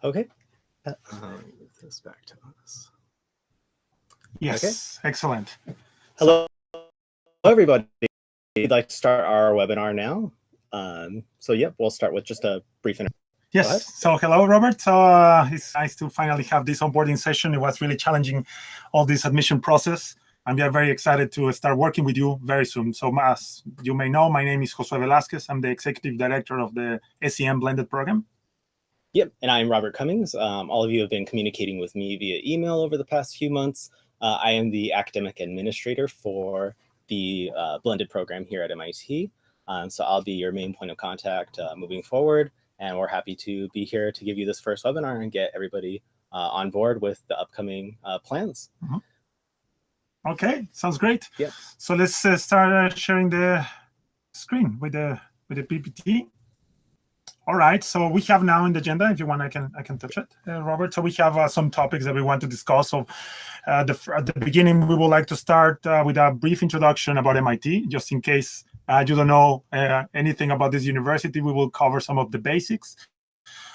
Okay. Let me move this back to us. Yes, okay. Excellent. Hello, everybody. We'd like to start our webinar now. So, yep, we'll start with just a brief introduction. Yes, so hello, Robert. So it's nice to finally have this onboarding session. It was really challenging, all this admission process. And we are very excited to start working with you very soon. So as you may know, my name is Josué Velázquez. I'm the Executive Director of the SCM Blended program. Yep, and I'm Robert Cummings. All of you have been communicating with me via email over the past few months. I am the Academic Administrator for the Blended program here at MIT. So I'll be your main point of contact moving forward. And we're happy to be here to give you this first webinar and get everybody on board with the upcoming plans. Mm-hmm. Okay, sounds great. Yep. So let's start sharing the screen with the PPT. All right, so we have now in the agenda, if you want, I can touch it, Robert. So we have some topics that we want to discuss. So at the beginning, we would like to start with a brief introduction about MIT, just in case you don't know anything about this university. We will cover some of the basics,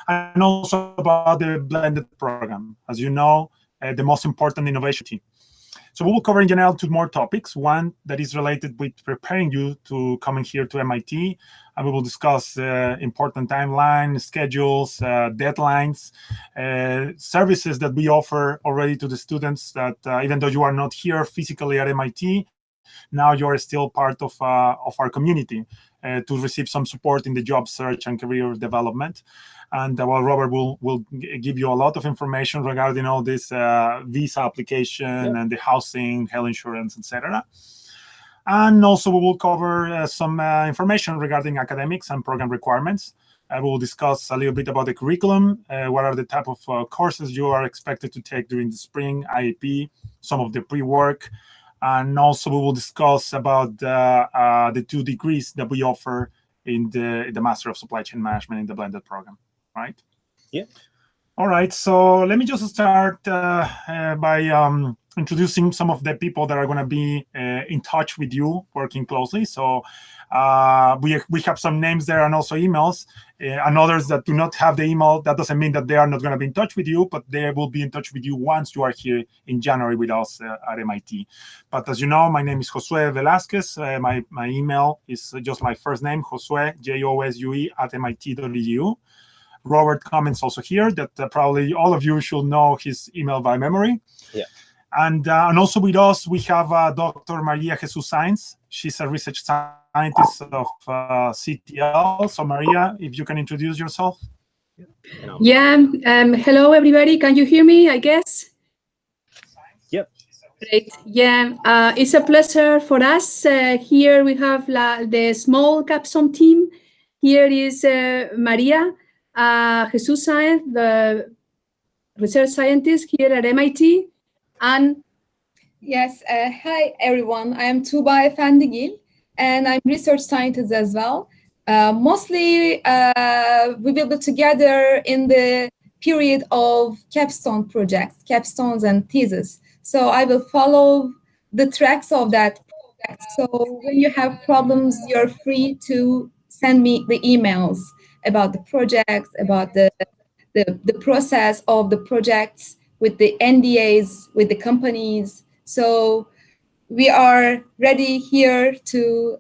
and also about the Blended program. As you know, the most important innovation team. So we will cover in general two more topics. One that is related with preparing you to coming here to MIT, and we will discuss important timeline, schedules, deadlines, services that we offer already to the students that even though you are not here physically at MIT, now you are still part of our community to receive some support in the job search and career development. And Robert will give you a lot of information regarding all this visa application and the housing, health insurance, etc. And also we will cover some information regarding academics and program requirements. We will discuss a little bit about the curriculum, what are the type of courses you are expected to take during the spring, IAP, some of the pre-work, and also we will discuss about the 2 degrees that we offer in the Master of Supply Chain Management in the Blended program. Right? Yeah. All right. So let me just start by introducing some of the people that are going to be in touch with you, working closely. So we have some names there and also emails, and others that do not have the email. That doesn't mean that they are not going to be in touch with you, but they will be in touch with you once you are here in January with us at MIT. But as you know, my name is Josué Velázquez. My email is just my first name, Josué, Josue @MIT.edu. Robert Cummings also here, that probably all of you should know his email by memory. Yeah. And also with us, we have Dr. Maria Jesus Sainz. She's a research scientist of CTL. So Maria, if you can introduce yourself. Yeah, hello everybody. Can you hear me, I guess? Yep. Great. Yeah, it's a pleasure for us. Here we have the small capstone team. Here is Maria. Jesus Sainz, the research scientist here at MIT, and yes, hi everyone. I am Tuğba Efendigil, and I'm research scientist as well. Mostly, we will be together in the period of capstone projects, capstones and thesis. So I will follow the tracks of that project. So when you have problems, you're free to send me the emails about the projects, about the process of the projects with the NDAs, with the companies. So we are ready here to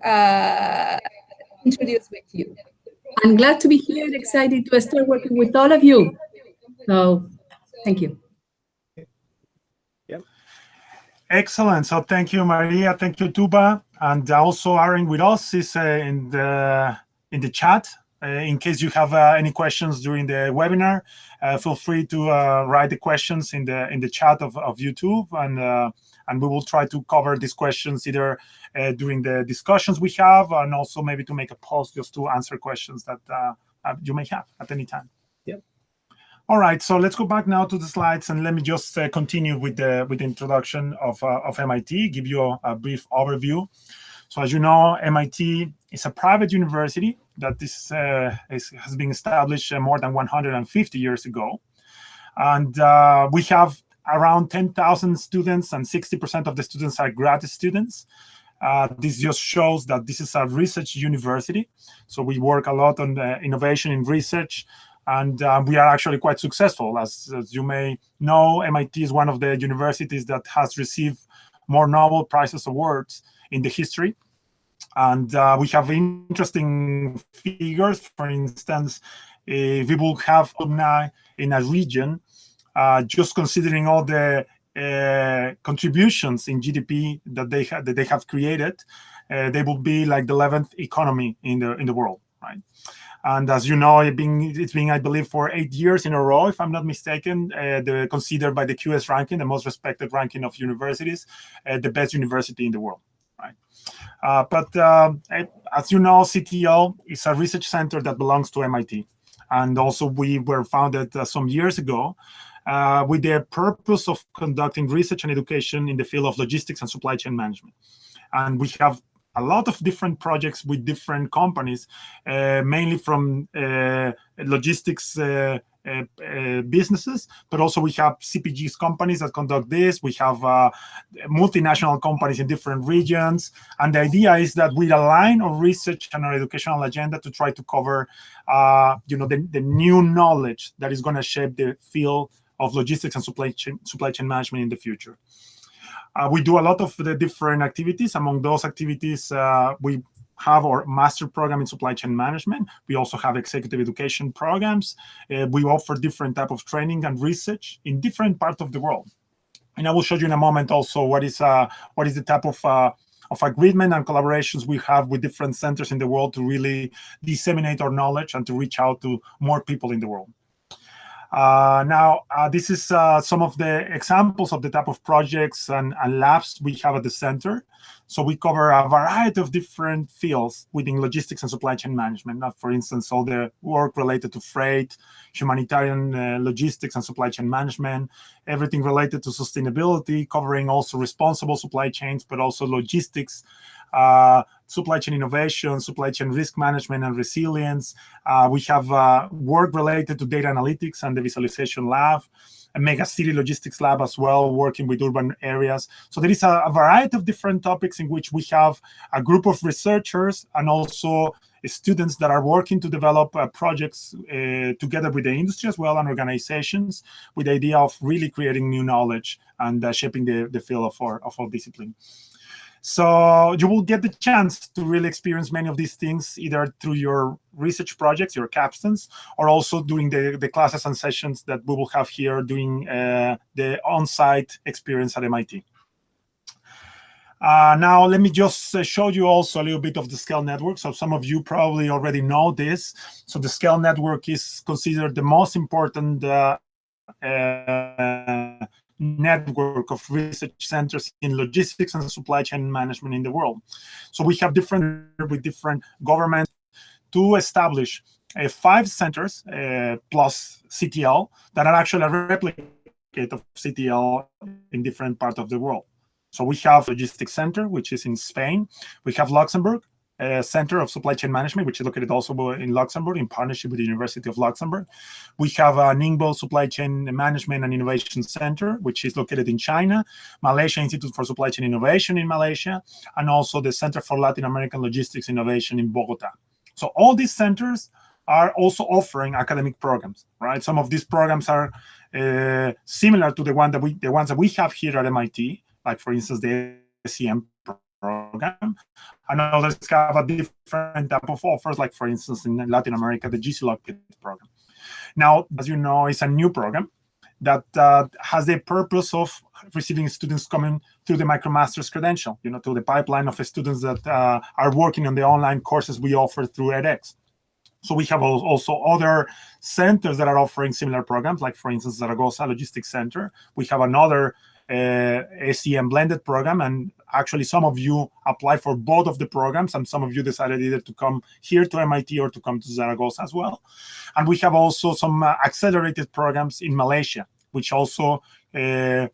introduce with you. I'm glad to be here and excited to start working with all of you. So thank you. Yep. Excellent. So thank you, Maria. Thank you, Tuba. And also Aaron with us is in the chat. In case you have any questions during the webinar, feel free to write the questions in the chat of YouTube, and we will try to cover these questions either during the discussions we have, and also maybe to make a post just to answer questions that you may have at any time. Yep. All right, so let's go back now to the slides, and let me just continue with the introduction of MIT, give you a brief overview. So as you know, MIT is a private university that has been established more than 150 years ago. And we have around 10,000 students, and 60% of the students are graduate students. This just shows that this is a research university. So we work a lot on innovation in research. And we are actually quite successful. As you may know, MIT is one of the universities that has received more Nobel Prizes awards in the history. And we have interesting figures. For instance, we will have alumni in a region, just considering all the contributions in GDP that they have created, they will be like the 11th economy in the world, right? And as you know, it's been, I believe, for 8 years in a row, if I'm not mistaken, considered by the QS ranking, the most respected ranking of universities, the best university in the world, right? But as you know, CTL is a research center that belongs to MIT. And also we were founded some years ago with the purpose of conducting research and education in the field of logistics and supply chain management. And we have a lot of different projects with different companies, mainly from logistics businesses, but also we have CPGs companies that conduct this. We have multinational companies in different regions. And the idea is that we align our research and our educational agenda to try to cover the new knowledge that is going to shape the field of logistics and supply chain management in the future. We do a lot of the different activities. Among those activities, we have our master program in supply chain management. We also have executive education programs. We offer different type of training and research in different parts of the world. And I will show you in a moment also what is the type of agreement and collaborations we have with different centers in the world to really disseminate our knowledge and to reach out to more people in the world. This is some of the examples of the type of projects and labs we have at the center. So we cover a variety of different fields within logistics and supply chain management. Now, for instance, all the work related to freight, humanitarian logistics and supply chain management, everything related to sustainability, covering also responsible supply chains, but also logistics, supply chain innovation, supply chain risk management and resilience. We have work related to data analytics and the visualization lab, a mega city logistics lab as well, working with urban areas. So there is a variety of different topics in which we have a group of researchers and also students that are working to develop projects together with the industry as well and organizations with the idea of really creating new knowledge and shaping the field of our discipline. So you will get the chance to really experience many of these things either through your research projects, your capstans, or also during the classes and sessions that we will have here during the on-site experience at MIT. Now, let me just show you also a little bit of the SCALE network. So some of you probably already know this. So the SCALE network is considered the most important network of research centers in logistics and supply chain management in the world. So we have different governments to establish 5 centers plus CTL that are actually a replicate of CTL in different parts of the world. So we have Logistics Center, which is in Spain. We have Luxembourg, Center of Supply Chain Management, which is located also in Luxembourg in partnership with the University of Luxembourg. We have Ningbo Supply Chain Management and Innovation Center, which is located in China, Malaysia Institute for Supply Chain Innovation in Malaysia, and also the Center for Latin American Logistics Innovation in Bogota. So all these centers are also offering academic programs, right? Some of these programs are similar to the ones that we have here at MIT, like for instance the SCM program, and others have a different type of offers, like for instance in Latin America, the GCLOC program. Now, as you know, it's a new program that has the purpose of receiving students coming through the MicroMasters credential, to the pipeline of students that are working on the online courses we offer through edX. So we have also other centers that are offering similar programs, like for instance, Zaragoza Logistics Center. We have another SCM Blended program, and actually some of you applied for both of the programs, and some of you decided either to come here to MIT or to come to Zaragoza as well. And we have also some accelerated programs in Malaysia, which also grant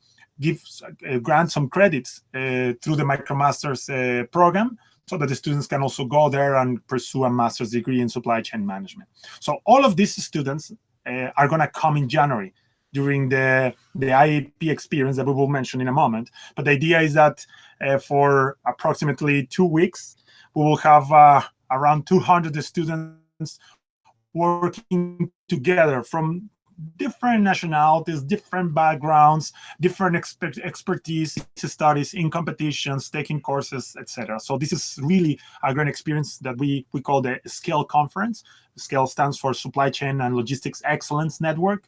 some credits through the MicroMasters program, so that the students can also go there and pursue a master's degree in supply chain management. So all of these students are going to come in January during the IEP experience that we will mention in a moment. But the idea is that for approximately 2 weeks, we will have around 200 students working together from different nationalities, different backgrounds, different expertise, studies in competitions, taking courses, etc. So this is really a great experience that we call the SCALE conference. SCALE stands for Supply Chain and Logistics Excellence Network,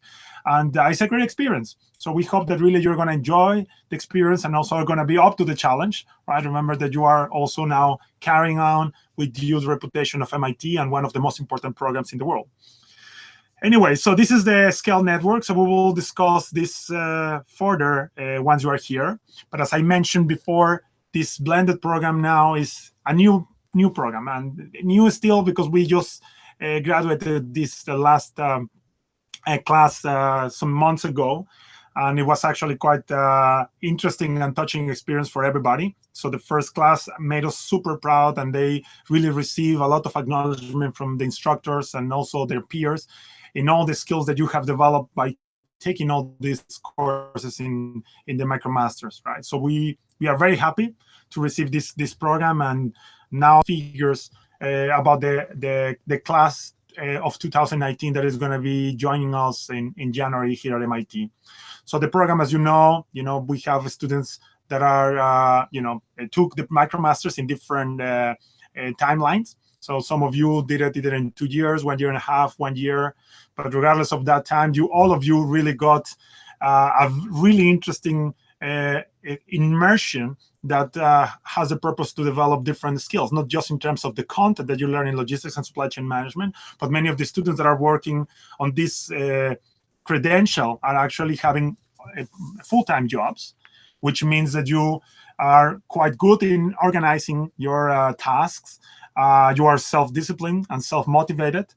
and it's a great experience. So we hope that really you're going to enjoy the experience and also are going to be up to the challenge, right? Remember that you are also now carrying on with the huge reputation of MIT and one of the most important programs in the world. Anyway, so this is the SCALE network. So we will discuss this further once you are here. But as I mentioned before, this blended program now is a new program, and new still because we just graduated this last class some months ago, and it was actually quite interesting and touching experience for everybody. So the first class made us super proud, and they really receive a lot of acknowledgement from the instructors and also their peers in all the skills that you have developed by taking all these courses in the MicroMasters, right? So we are very happy to receive this program, and now figures about the class of 2019 that is going to be joining us in January here at MIT. So the program, as you know, we have students that are took the MicroMasters in different timelines. So some of you did it either in 2 years, 1 year and a half, 1 year. But regardless of that time, all of you really got a really interesting immersion that has a purpose to develop different skills, not just in terms of the content that you learn in logistics and supply chain management, but many of the students that are working on this credential are actually having full-time jobs, which means that you are quite good in organizing your tasks. You are self-disciplined and self-motivated.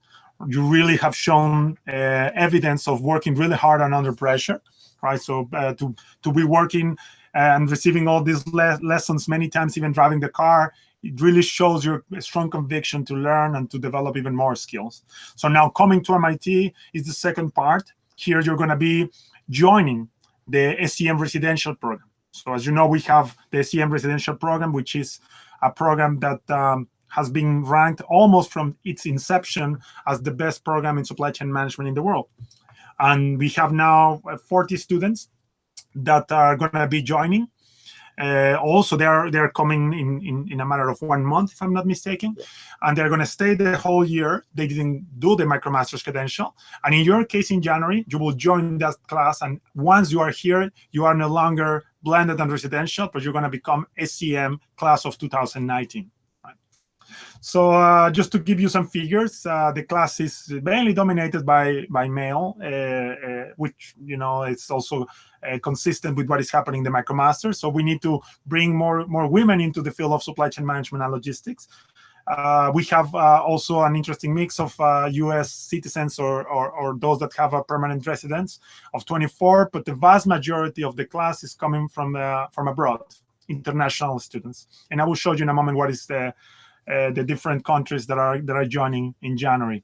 You really have shown evidence of working really hard and under pressure, right? So to be working and receiving all these lessons many times, even driving the car, it really shows your strong conviction to learn and to develop even more skills. So now coming to MIT is the second part. Here you're going to be joining the SCM residential program. So as you know, we have the SCM residential program, which is a program that has been ranked almost from its inception as the best program in supply chain management in the world. And we have now 40 students that are going to be joining. Also, they're coming in a matter of 1 month, if I'm not mistaken, and they're going to stay the whole year. They didn't do the MicroMasters credential, and in your case, in January, you will join that class. And once you are here, you are no longer blended and residential, but you're going to become SCM class of 2019. So just to give you some figures, the class is mainly dominated by male, which it's also consistent with what is happening in the MicroMasters. So we need to bring more women into the field of supply chain management and logistics. We have also an interesting mix of U.S. citizens or those that have a permanent residence of 24, but the vast majority of the class is coming from abroad, international students. And I will show you in a moment what is the different countries that are joining in January.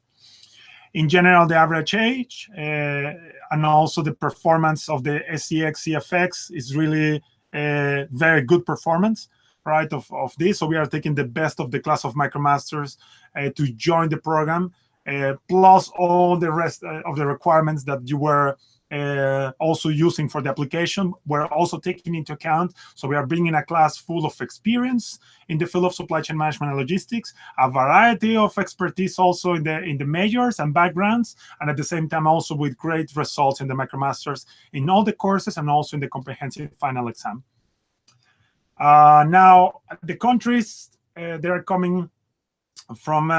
In general, the average age and also the performance of the SCX CFX is really a very good performance, right, of this. So we are taking the best of the class of MicroMasters to join the program, plus all the rest of the requirements that you were also using for the application were also taken into account. So we are bringing a class full of experience in the field of supply chain management and logistics, a variety of expertise also in the majors and backgrounds, and at the same time also with great results in the MicroMasters in all the courses and also in the comprehensive final exam. Now, the countries, they are coming from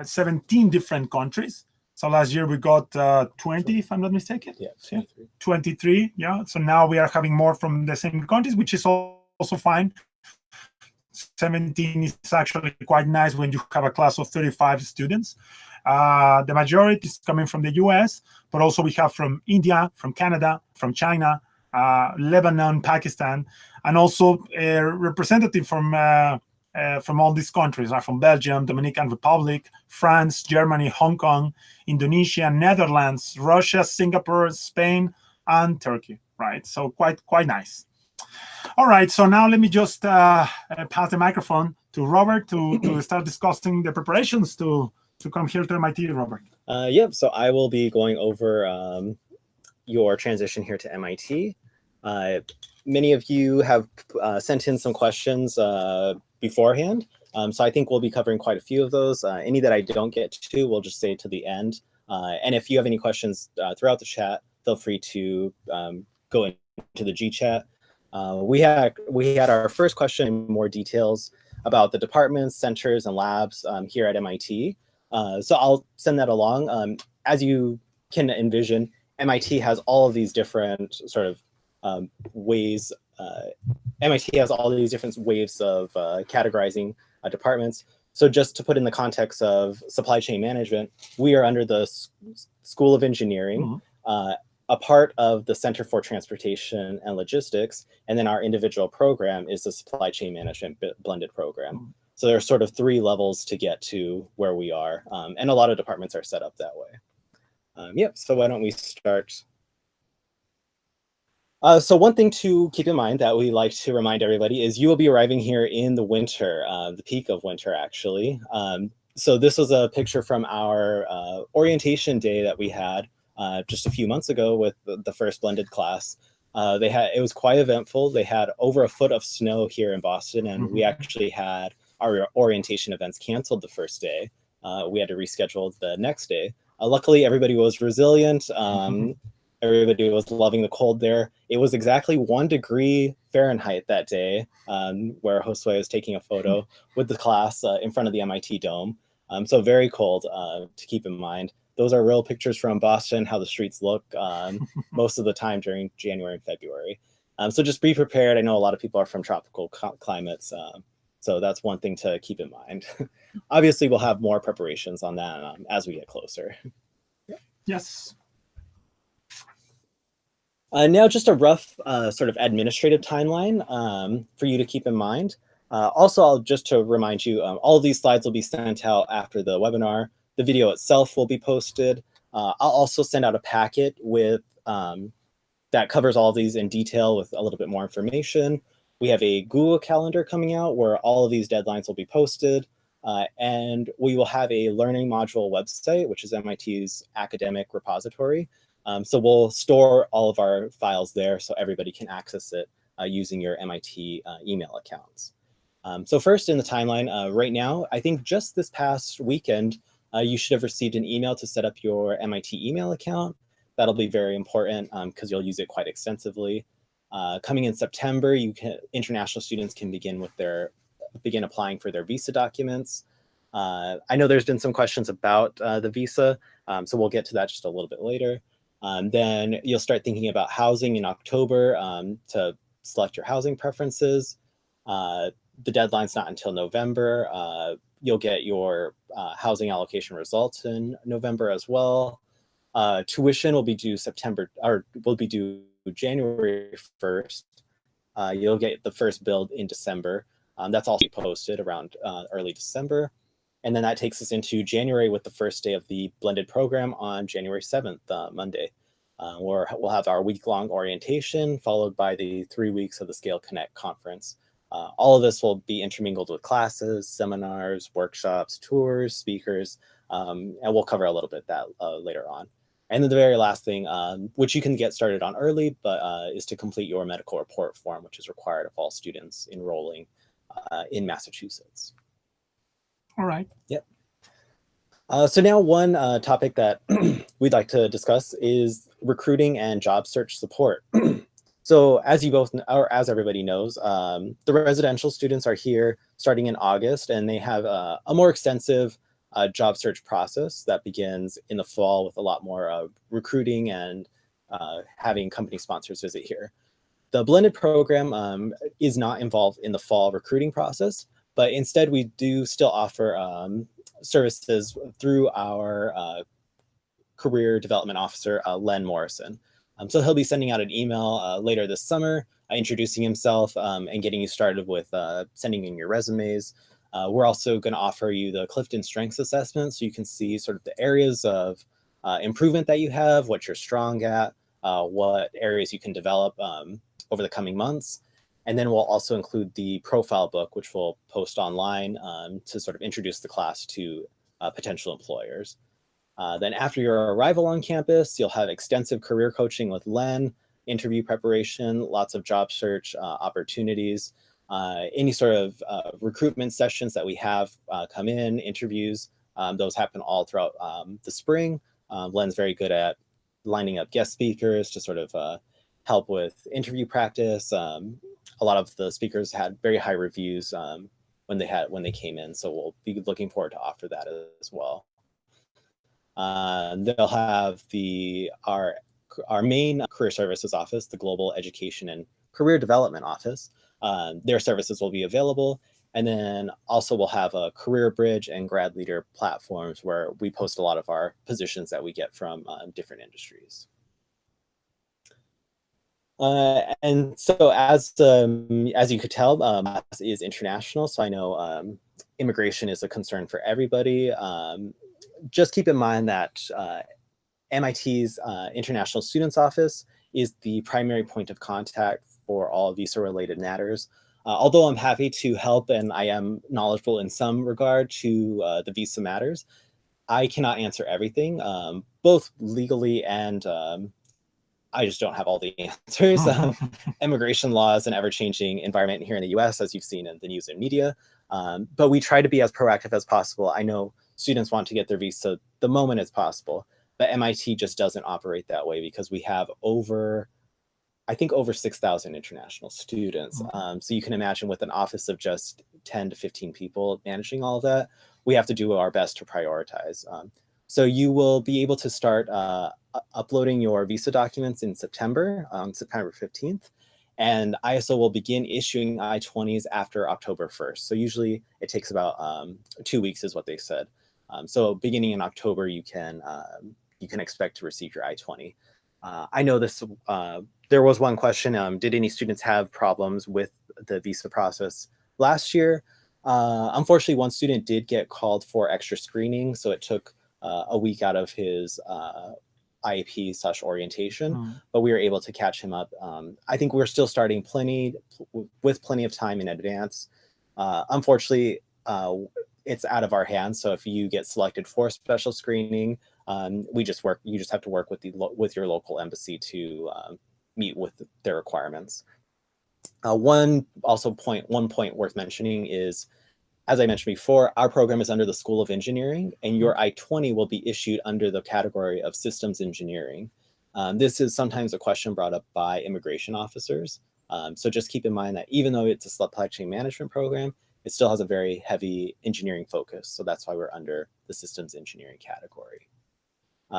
17 different countries. So last year we got 20, if I'm not mistaken. Yeah, 23. Yeah. So now we are having more from the same countries, which is also fine. 17 is actually quite nice when you have a class of 35 students. The majority is coming from the US, but also we have from India, from Canada, from China, Lebanon, Pakistan, and also a representative from all these countries, from Belgium, Dominican Republic, France, Germany, Hong Kong, Indonesia, Netherlands, Russia, Singapore, Spain, and Turkey, right? So quite nice. All right, so now let me just pass the microphone to Robert to start discussing the preparations to to come here to MIT, Robert? Yep, so I will be going over your transition here to MIT. Many of you have sent in some questions beforehand, so I think we'll be covering quite a few of those. Any that I don't get to, we'll just say to the end. And if you have any questions throughout the chat, feel free to go into the G chat. We had our first question in more details about the departments, centers, and labs here at MIT. So I'll send that along. As you can envision, MIT has all of these different sort of ways. MIT has all these different ways of categorizing departments. So just to put in the context of supply chain management, we are under the School of Engineering, a part of the Center for Transportation and Logistics, and then our individual program is the Supply Chain Management Blended program. So there are sort of 3 levels to get to where we are, and a lot of departments are set up that way. Yep, so why don't we start? So one thing to keep in mind that we like to remind everybody is you will be arriving here in the winter, the peak of winter, actually. So this was a picture from our orientation day that we had just a few months ago with the first blended class. It was quite eventful. They had over a foot of snow here in Boston, and we actually had our orientation events canceled the first day. We had to reschedule the next day. Luckily, everybody was resilient. Everybody was loving the cold there. It was exactly 1 degree Fahrenheit that day, where Josué was taking a photo with the class in front of the MIT Dome. So very cold to keep in mind. Those are real pictures from Boston, how the streets look most of the time during January and February. So just be prepared. I know a lot of people are from tropical climates, so that's one thing to keep in mind. Obviously, we'll have more preparations on that as we get closer. Yes. Now, just a rough sort of administrative timeline for you to keep in mind. Also, just to remind you, all of these slides will be sent out after the webinar. The video itself will be posted. I'll also send out a packet with that covers all of these in detail with a little bit more information. We have a Google Calendar coming out where all of these deadlines will be posted. And we will have a learning module website, which is MIT's academic repository. So we'll store all of our files there so everybody can access it using your MIT email accounts. So first in the timeline, right now, I think just this past weekend, you should have received an email to set up your MIT email account. That'll be very important because you'll use it quite extensively. Coming in September, international students can begin applying for their visa documents. I know there's been some questions about the visa, so we'll get to that just a little bit later. Then you'll start thinking about housing in October to select your housing preferences. The deadline's not until November. You'll get your housing allocation results in November as well. Tuition will be due January 1st. You'll get the first bill in December. That's also posted around early December. And then that takes us into January with the first day of the blended program on January 7th, Monday. We'll have our week-long orientation followed by the 3 weeks of the Scale Connect conference. All of this will be intermingled with classes, seminars, workshops, tours, speakers, and we'll cover a little bit that later on. And then the very last thing, which you can get started on early, but is to complete your medical report form, which is required of all students enrolling in Massachusetts. All right. Yep. So now one topic that we'd like to discuss is recruiting and job search support. So as you both, or as everybody knows, the residential students are here starting in August, and they have a more extensive job search process that begins in the fall with a lot more recruiting and having company sponsors visit here. The blended program is not involved in the fall recruiting process, but instead we do still offer services through our career development officer, Len Morrison. So he'll be sending out an email later this summer, introducing himself and getting you started with sending in your resumes. We're also going to offer you the Clifton Strengths Assessment so you can see sort of the areas of improvement that you have, what you're strong at, what areas you can develop over the coming months. And then we'll also include the profile book, which we'll post online to sort of introduce the class to potential employers. Then after your arrival on campus, you'll have extensive career coaching with Len, interview preparation, lots of job search opportunities, any sort of recruitment sessions that we have come in, interviews, those happen all throughout the spring. Len's very good at lining up guest speakers to sort of help with interview practice. A lot of the speakers had very high reviews when they came in, so we'll be looking forward to offer that as well. They'll have our main career services office, the Global Education and Career Development Office. Their services will be available. And then also we'll have a Career Bridge and Grad Leader platforms where we post a lot of our positions that we get from different industries. And so as you could tell, is international. So I know immigration is a concern for everybody. Just keep in mind that MIT's International Students Office is the primary point of contact for all visa-related matters. Although I'm happy to help and I am knowledgeable in some regard to the visa matters, I cannot answer everything, both legally and I just don't have all the answers. Immigration law is an ever-changing environment here in the US, as you've seen in the news and media. But we try to be as proactive as possible. I know students want to get their visa the moment as possible, but MIT just doesn't operate that way because we have over 6,000 international students. So you can imagine with an office of just 10 to 15 people managing all of that, we have to do our best to prioritize. So you will be able to start uploading your visa documents in September, September 15th. And ISO will begin issuing I-20s after October 1st. So usually it takes about 2 weeks is what they said. So beginning in October, you can expect to receive your I-20. I know this, there was one question, did any students have problems with the visa process last year? Unfortunately, one student did get called for extra screening, so it took a week out of his IEP/orientation, but we were able to catch him up. I think we're still starting with plenty of time in advance. Unfortunately, it's out of our hands. So if you get selected for special screening, you just have to work with your local embassy to meet with their requirements. One point worth mentioning is, as I mentioned before, our program is under the School of Engineering, and your I-20 will be issued under the category of systems engineering. This is sometimes a question brought up by immigration officers. So just keep in mind that even though it's a supply chain management program, it still has a very heavy engineering focus. So that's why we're under the systems engineering category.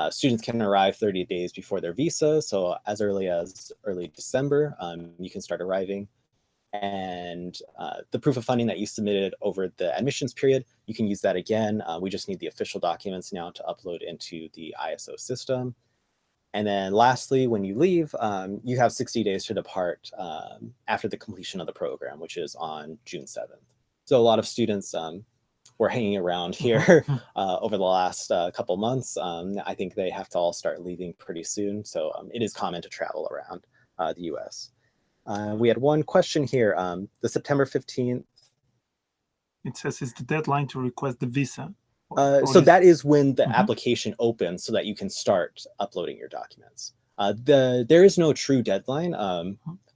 Students can arrive 30 days before their visa. So as early as early December, you can start arriving. And the proof of funding that you submitted over the admissions period, you can use that again. We just need the official documents now to upload into the ISO system. And then lastly, when you leave, you have 60 days to depart after the completion of the program, which is on June 7th. So a lot of students were hanging around here over the last couple months. I think they have to all start leaving pretty soon. So it is common to travel around the US. We had one question here, the September 15th. It says it's the deadline to request the visa. So that is when the application opens so that you can start uploading your documents. There is no true deadline.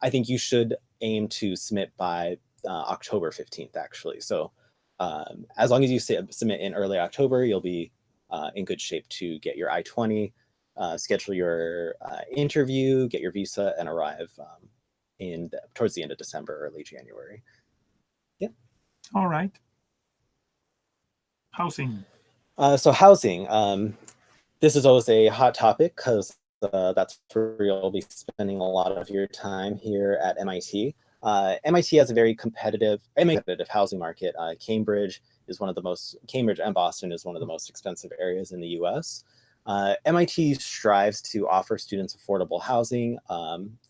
I think you should aim to submit by October 15th, actually. So as long as you submit in early October, you'll be in good shape to get your I-20, schedule your interview, get your visa, and arrive towards the end of December, early January. Yeah. All right. Housing. So housing, this is always a hot topic because that's where you'll be spending a lot of your time here at MIT. MIT has a very competitive housing market. Cambridge and Boston is one of the most expensive areas in the US. MIT strives to offer students affordable housing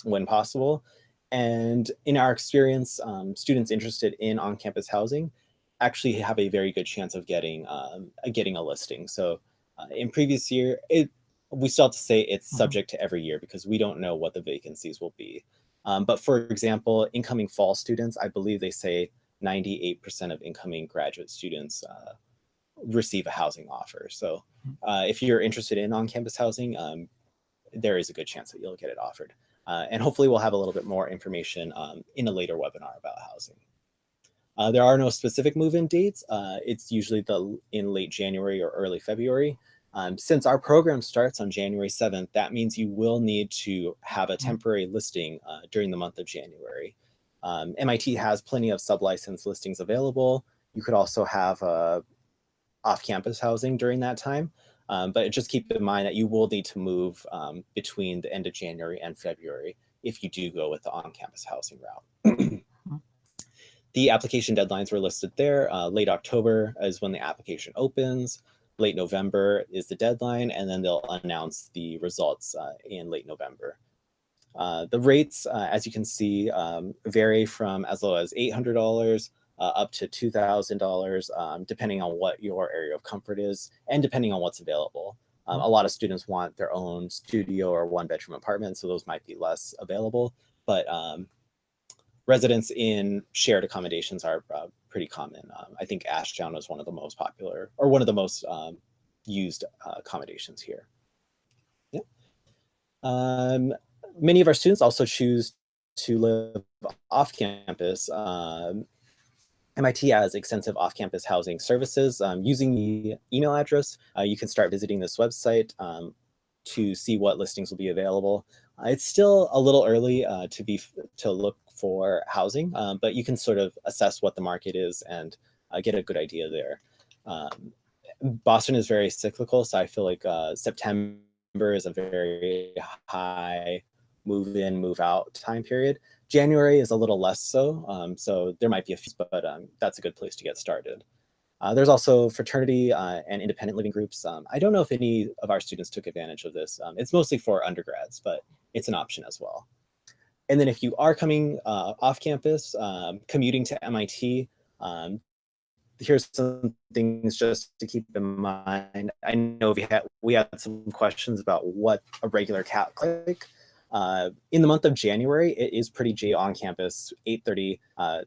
when possible. And in our experience, students interested in on-campus housing actually have a very good chance of getting a listing. So in previous year, we still have to say it's subject to every year because we don't know what the vacancies will be. But for example, incoming fall students, I believe they say 98% of incoming graduate students receive a housing offer. So if you're interested in on-campus housing, there is a good chance that you'll get it offered. And hopefully we'll have a little bit more information in a later webinar about housing. There are no specific move-in dates. It's usually in late January or early February. Since our program starts on January 7th, that means you will need to have a temporary listing during the month of January. MIT has plenty of sub-license listings available. You could also have off-campus housing during that time, but just keep in mind that you will need to move between the end of January and February if you do go with the on-campus housing route. The application deadlines were listed there. Late October is when the application opens. Late November is the deadline, and then they'll announce the results in late November. The rates, as you can see, vary from as low as $800 up to $2,000, depending on what your area of comfort is and depending on what's available. A lot of students want their own studio or one-bedroom apartment, so those might be less available, but residents in shared accommodations are pretty common. I think Ashdown is one of the most popular or one of the most used accommodations here. Yeah. Many of our students also choose to live off campus. MIT has extensive off-campus housing services. Using the email address, you can start visiting this website to see what listings will be available. It's still a little early to look for housing, but you can sort of assess what the market is and get a good idea there. Boston is very cyclical, so I feel like September is a very high move in, move out time period. January is a little less so, so there might be a few, but that's a good place to get started. There's also fraternity and independent living groups. I don't know if any of our students took advantage of this. It's mostly for undergrads, but it's an option as well. And then if you are coming off campus, commuting to MIT, here's some things just to keep in mind. I know we had some questions about what a regular cat like. In the month of January, it is pretty J on campus, 8:30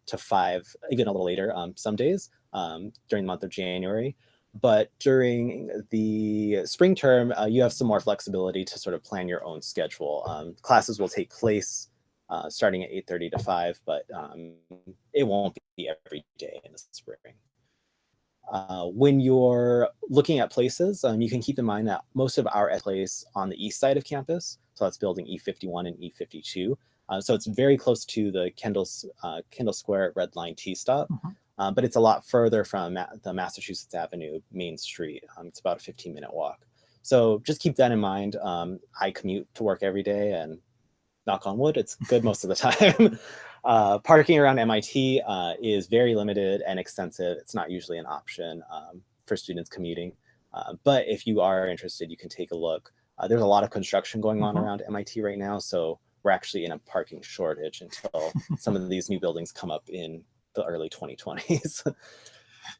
to 5, even a little later some days during the month of January. But during the spring term, you have some more flexibility to sort of plan your own schedule. Classes will take place starting at 8:30 to 5, but it won't be every day in the spring. When you're looking at places, you can keep in mind that most of our place on the east side of campus, so that's building E51 and E52. So it's very close to the Kendall Square Red Line T stop, but it's a lot further from the Massachusetts Avenue Main Street. It's about a 15-minute walk. So just keep that in mind. I commute to work every day, and knock on wood, it's good most of the time. Parking around MIT is very limited and extensive. It's not usually an option for students commuting. But if you are interested, you can take a look. There's a lot of construction going on around MIT right now, so we're actually in a parking shortage until some of these new buildings come up in the early 2020s.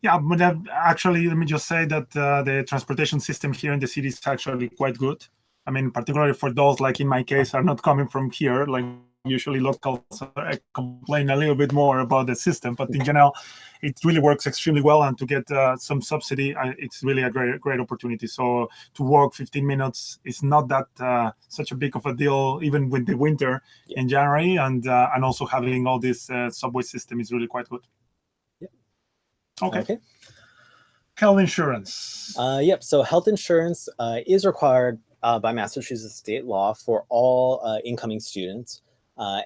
Yeah, but actually, let me just say that the transportation system here in the city is actually quite good. I mean, particularly for those, like in my case, are not coming from here, like usually locals complain a little bit more about the system, but in general, it really works extremely well. And to get some subsidy, it's really a great opportunity. So to walk 15 minutes is not that such a big of a deal, even with the winter in January, and also having all this subway system is really quite good. Okay. Health insurance. Yep. So health insurance is required by Massachusetts state law for all incoming students.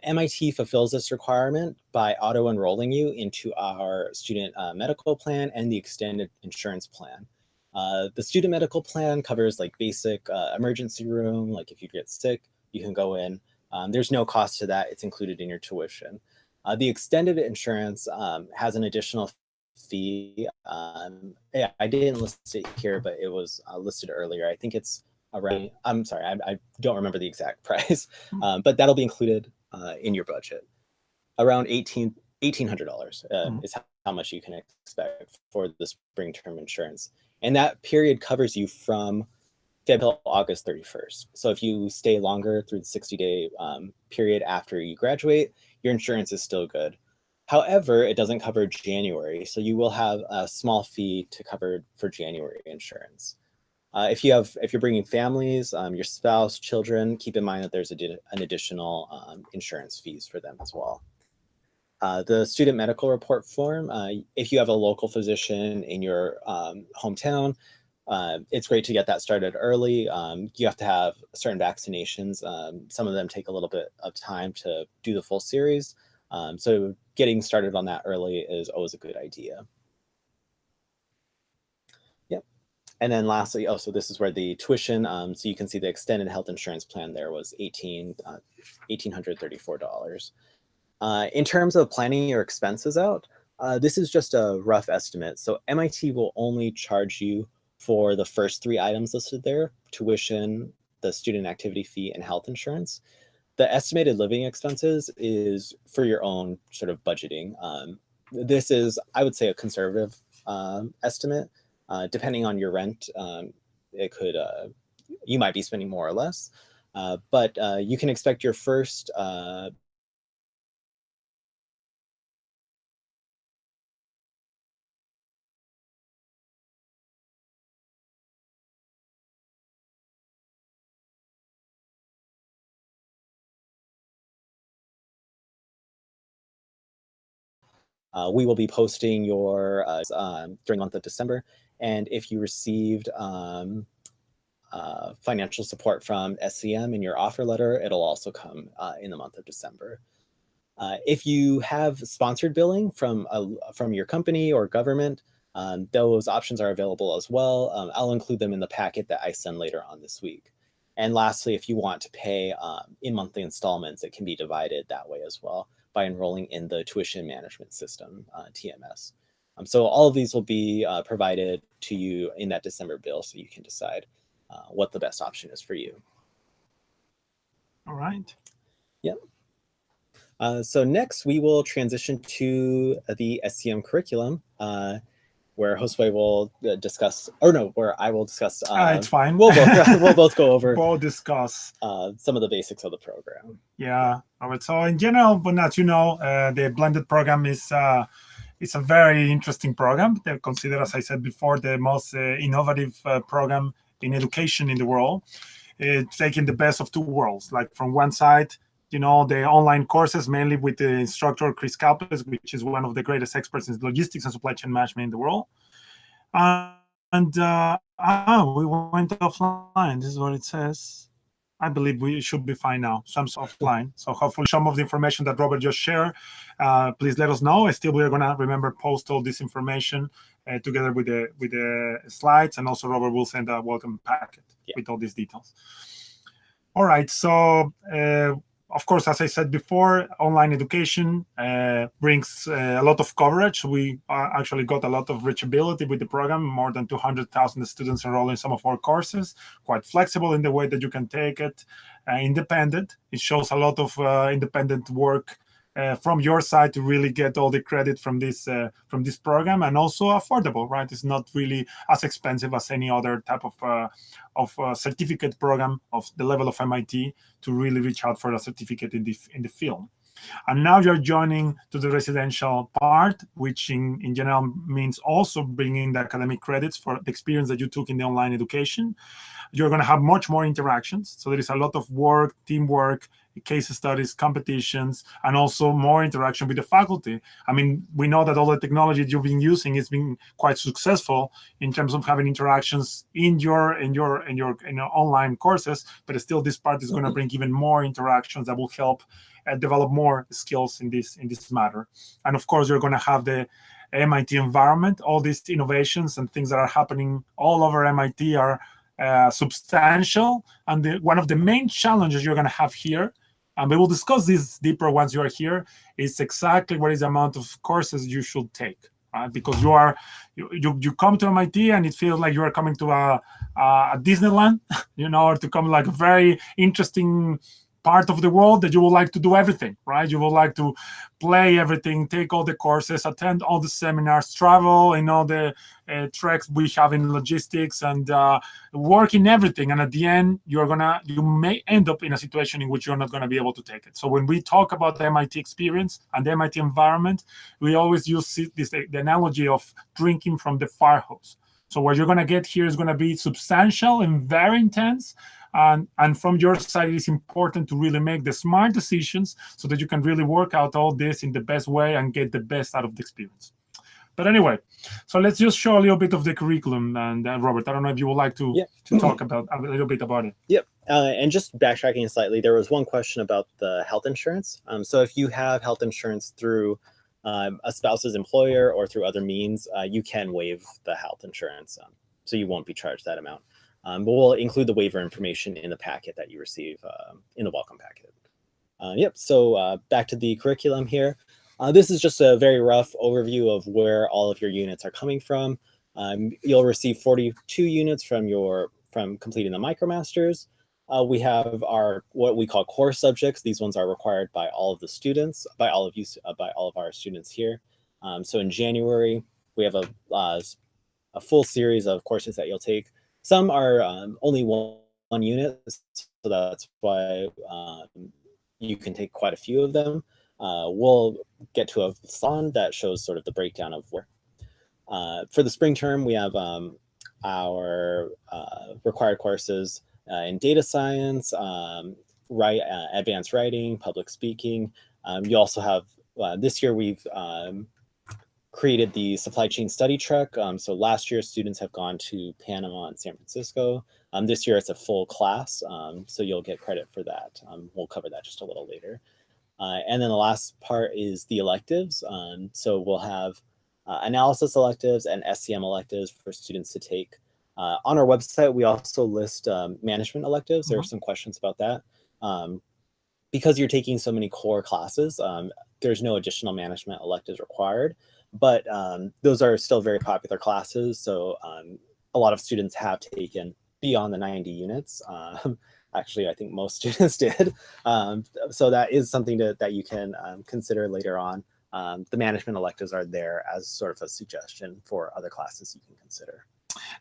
MIT fulfills this requirement by auto-enrolling you into our student medical plan and the extended insurance plan. The student medical plan covers like basic emergency room, like if you get sick, you can go in. There's no cost to that. It's included in your tuition. The extended insurance has an additional fee. I didn't list it here, but it was listed earlier. I think it's around, I'm sorry, I don't remember the exact price, but that'll be included in your budget. Around $1,800 is how much you can expect for the spring term insurance. And that period covers you from February till August 31st. So if you stay longer through the 60-day period after you graduate, your insurance is still good. However, it doesn't cover January, so you will have a small fee to cover for January insurance. If you're bringing families, your spouse, children, keep in mind that there's an additional insurance fees for them as well. The student medical report form, if you have a local physician in your hometown, it's great to get that started early. You have to have certain vaccinations. Some of them take a little bit of time to do the full series. So getting started on that early is always a good idea. Yep. And then lastly, so this is where the tuition, so you can see the extended health insurance plan there was $1,834. In terms of planning your expenses out, this is just a rough estimate. So MIT will only charge you for the first 3 items listed there: tuition, the student activity fee, and health insurance. The estimated living expenses is for your own sort of budgeting. This is, I would say, a conservative estimate. Depending on your rent, it could, you might be spending more or less, but you can expect your first we will be posting your during the month of December. And if you received financial support from SCM in your offer letter, it'll also come in the month of December. If you have sponsored billing from your company or government, those options are available as well. I'll include them in the packet that I send later on this week. And lastly, if you want to pay in monthly installments, it can be divided that way as well by enrolling in the tuition management system, TMS. So all of these will be provided to you in that December bill, so you can decide what the best option is for you. All right. Yep. So next we will transition to the SCM curriculum, where Josué will discuss, or no, where I will discuss. It's fine. We'll both go over. We'll discuss some of the basics of the program. Yeah. All right. So in general, but as you know, the blended program is it's a very interesting program. They're considered, as I said before, the most innovative program in education in the world. It's taking the best of 2 worlds. Like from one side, you know, the online courses, mainly with the instructor Chris Calpes, which is one of the greatest experts in logistics and supply chain management in the world. We went offline. This is what it says. I believe we should be fine now. Some offline. So hopefully some of the information that Robert just shared, please let us know. Still, we're gonna remember post all this information together with the slides, and also Robert will send a welcome packet with all these details. All right. So of course, as I said before, online education brings a lot of coverage. We actually got a lot of reachability with the program, more than 200,000 students enroll in some of our courses, quite flexible in the way that you can take it, independent. It shows a lot of independent work from your side to really get all the credit from this program, and also affordable, right? It's not really as expensive as any other type of certificate program of the level of MIT to really reach out for a certificate in the field. And now you're joining to the residential part, which in general means also bringing the academic credits for the experience that you took in the online education. You're going to have much more interactions. So there is a lot of work, teamwork, case studies, competitions, and also more interaction with the faculty. I mean, we know that all the technology you've been using has been quite successful in terms of having interactions in your online courses, but still this part is going to bring even more interactions that will help develop more skills in this matter. And of course, you're going to have the MIT environment. All these innovations and things that are happening all over MIT are substantial. And one of the main challenges you're going to have here, and we will discuss this deeper once you are here, is exactly what is the amount of courses you should take. Because you come to MIT and it feels like you are coming to a Disneyland, you know, or to come like a very interesting part of the world that you would like to do everything, right? You would like to play everything, take all the courses, attend all the seminars, travel in all the tracks we have in logistics, and work in everything. And at the end, you may end up in a situation in which you're not gonna be able to take it. So when we talk about the MIT experience and the MIT environment, we always use the analogy of drinking from the fire hose. So what you're gonna get here is gonna be substantial and very intense. And from your side, it's important to really make the smart decisions so that you can really work out all this in the best way and get the best out of the experience. But anyway, so let's just show a little bit of the curriculum. And Robert, I don't know if you would like to talk about a little bit about it. Yep. And just backtracking slightly, there was one question about the health insurance. So if you have health insurance through a spouse's employer or through other means, you can waive the health insurance. So you won't be charged that amount. But we'll include the waiver information in the packet that you receive in the welcome packet. Yep, so back to the curriculum here. This is just a very rough overview of where all of your units are coming from. You'll receive 42 units from completing the MicroMasters. We have what we call core subjects. These ones are required by all of the students, by all of our students here. So in January, we have a full series of courses that you'll take. Some are only one unit, so that's why you can take quite a few of them. We'll get to a slide that shows sort of the breakdown of where. For the spring term, we have our required courses in data science, advanced writing, public speaking. You also have, this year we've created the supply chain study track. So last year, students have gone to Panama and San Francisco. This year, it's a full class, so you'll get credit for that. We'll cover that just a little later. And then the last part is the electives. So we'll have analysis electives and SCM electives for students to take. On our website, we also list management electives. There are some questions about that. Because you're taking so many core classes, there's no additional management electives required. But those are still very popular classes. So a lot of students have taken beyond the 90 units. Actually, I think most students did. So that is something that you can consider later on. The management electives are there as sort of a suggestion for other classes you can consider.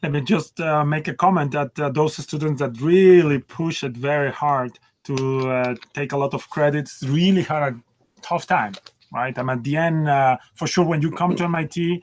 Let me just make a comment that those students that really push it very hard to take a lot of credits really had a tough time, right? And at the end, for sure, when you come to MIT,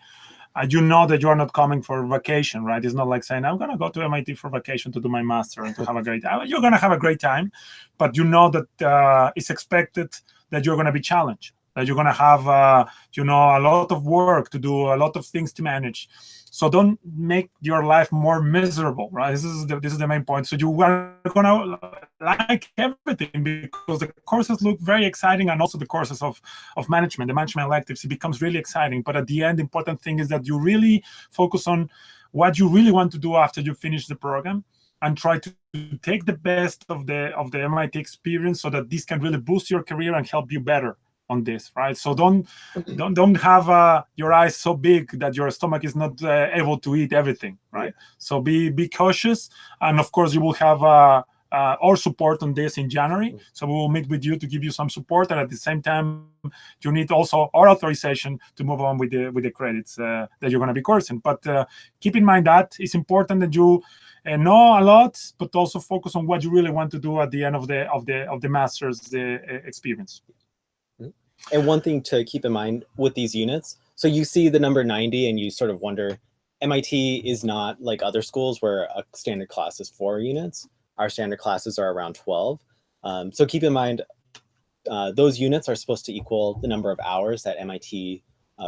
you know that you are not coming for vacation, right? It's not like saying, I'm going to go to MIT for vacation to do my master and to have a great time. You're going to have a great time, but you know that it's expected that you're going to be challenged, that you're going to have, a lot of work to do, a lot of things to manage. So don't make your life more miserable, right? This is the main point. So you are going to like everything because the courses look very exciting, and also the courses of management, the management electives, it becomes really exciting. But at the end, the important thing is that you really focus on what you really want to do after you finish the program, and try to take the best of the MIT experience so that this can really boost your career and help you better on this, right? So don't have your eyes so big that your stomach is not able to eat everything, right? So be cautious, and of course you will have our support on this in January. So we will meet with you to give you some support, and at the same time you need also our authorization to move on with the credits that you're going to be coursing. But keep in mind that it's important that you know a lot, but also focus on what you really want to do at the end of the master's experience. And one thing to keep in mind with these units, so you see the number 90 and you sort of wonder, MIT is not like other schools where a standard class is 4 units. Our standard classes are around 12. So keep in mind, those units are supposed to equal the number of hours that MIT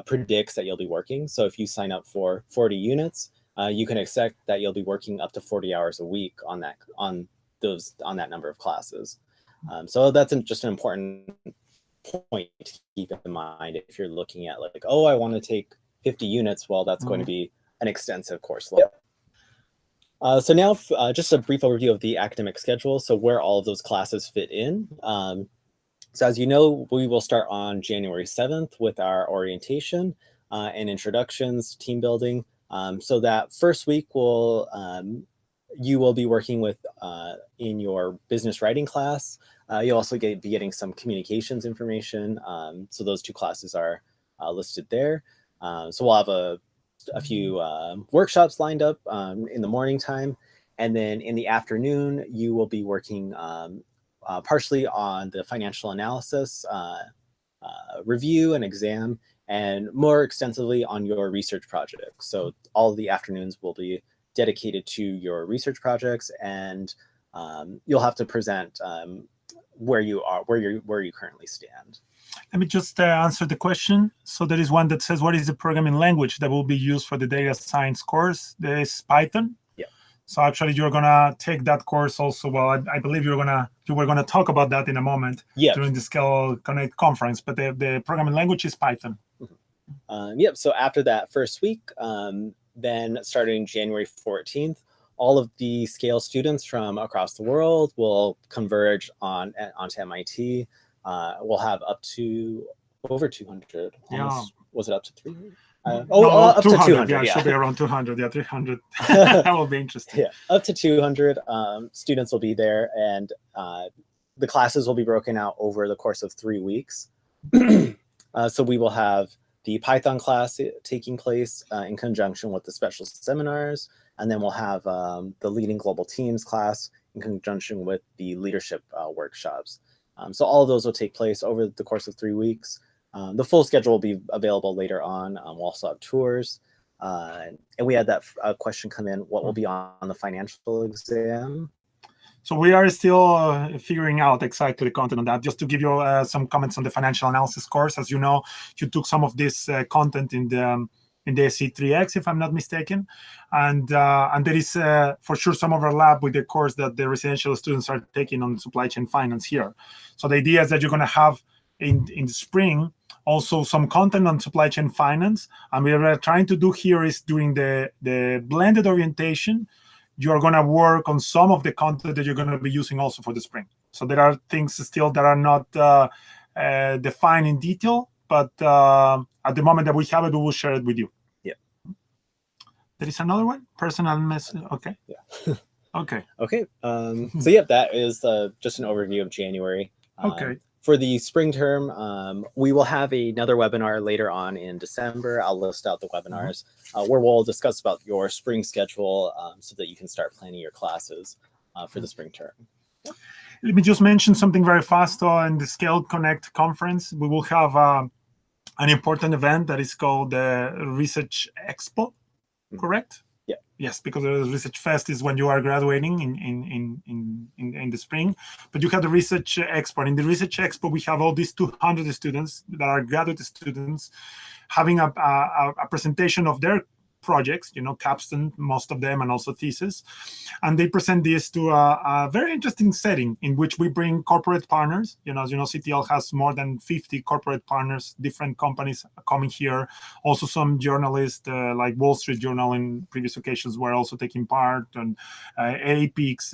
predicts that you'll be working. So if you sign up for 40 units, you can expect that you'll be working up to 40 hours a week on that number of classes. So that's just an important point to keep in mind if you're looking at like, oh, I want to take 50 units. Well, that's going to be an extensive course load. So now just a brief overview of the academic schedule. So where all of those classes fit in. So as you know, we will start on January 7th with our orientation and introductions, team building. So that first week will you will be working with in your business writing class. You'll also be getting some communications information. So those two classes are listed there. So we'll have a few workshops lined up in the morning time. And then in the afternoon, you will be working partially on the financial analysis review and exam, and more extensively on your research projects. So all the afternoons will be dedicated to your research projects, and you'll have to present where you currently stand. Let me just answer the question. So there is one that says, what is the programming language that will be used for the data science course? There is Python. Yeah. So actually, you're gonna take that course also. Well, I believe you were gonna talk about that in a moment during the Scale Connect conference. But the programming language is Python. Yep. So after that first week, then starting January 14th, all of the Scale students from across the world will converge onto MIT. We'll have up to over 200. Almost, was it up to 300? Up 200, to 200. Yeah, it should be around 200. Yeah, 300. That will be interesting. Yeah, up to 200 students will be there, and the classes will be broken out over the course of 3 weeks. So we will have the Python class taking place in conjunction with the special seminars, and then we'll have the Leading Global Teams class in conjunction with the leadership workshops. So all of those will take place over the course of 3 weeks. The full schedule will be available later on. We'll also have tours. And we had that question come in, what will be on the financial exam? So we are still figuring out exactly the content on that. Just to give you some comments on the financial analysis course. As you know, you took some of this content in the SC3X, if I'm not mistaken. And there is for sure some overlap with the course that the residential students are taking on supply chain finance here. So the idea is that you're going to have in the spring also some content on supply chain finance. And what we're trying to do here is during the blended orientation, you're going to work on some of the content that you're going to be using also for the spring. So there are things still that are not defined in detail, but at the moment that we have it, we will share it with you. Yeah. There is another one, personal message. Okay. Yeah. Okay. Okay. So yeah, that is just an overview of January. Okay. For the spring term, we will have another webinar later on in December. I'll list out the webinars where we'll discuss about your spring schedule so that you can start planning your classes for the spring term. Let me just mention something very fast in the Scale Connect conference. We will have an important event that is called the Research Expo, correct? Yeah. Yes, because the Research Fest is when you are graduating in the spring. But you have the Research Expo. And in the Research Expo, we have all these 200 students that are graduate students having a presentation of their projects, capstone, most of them, and also thesis. And they present this to a very interesting setting in which we bring corporate partners. As you know, CTL has more than 50 corporate partners, different companies coming here. Also some journalists like Wall Street Journal in previous occasions were also taking part, and APIX,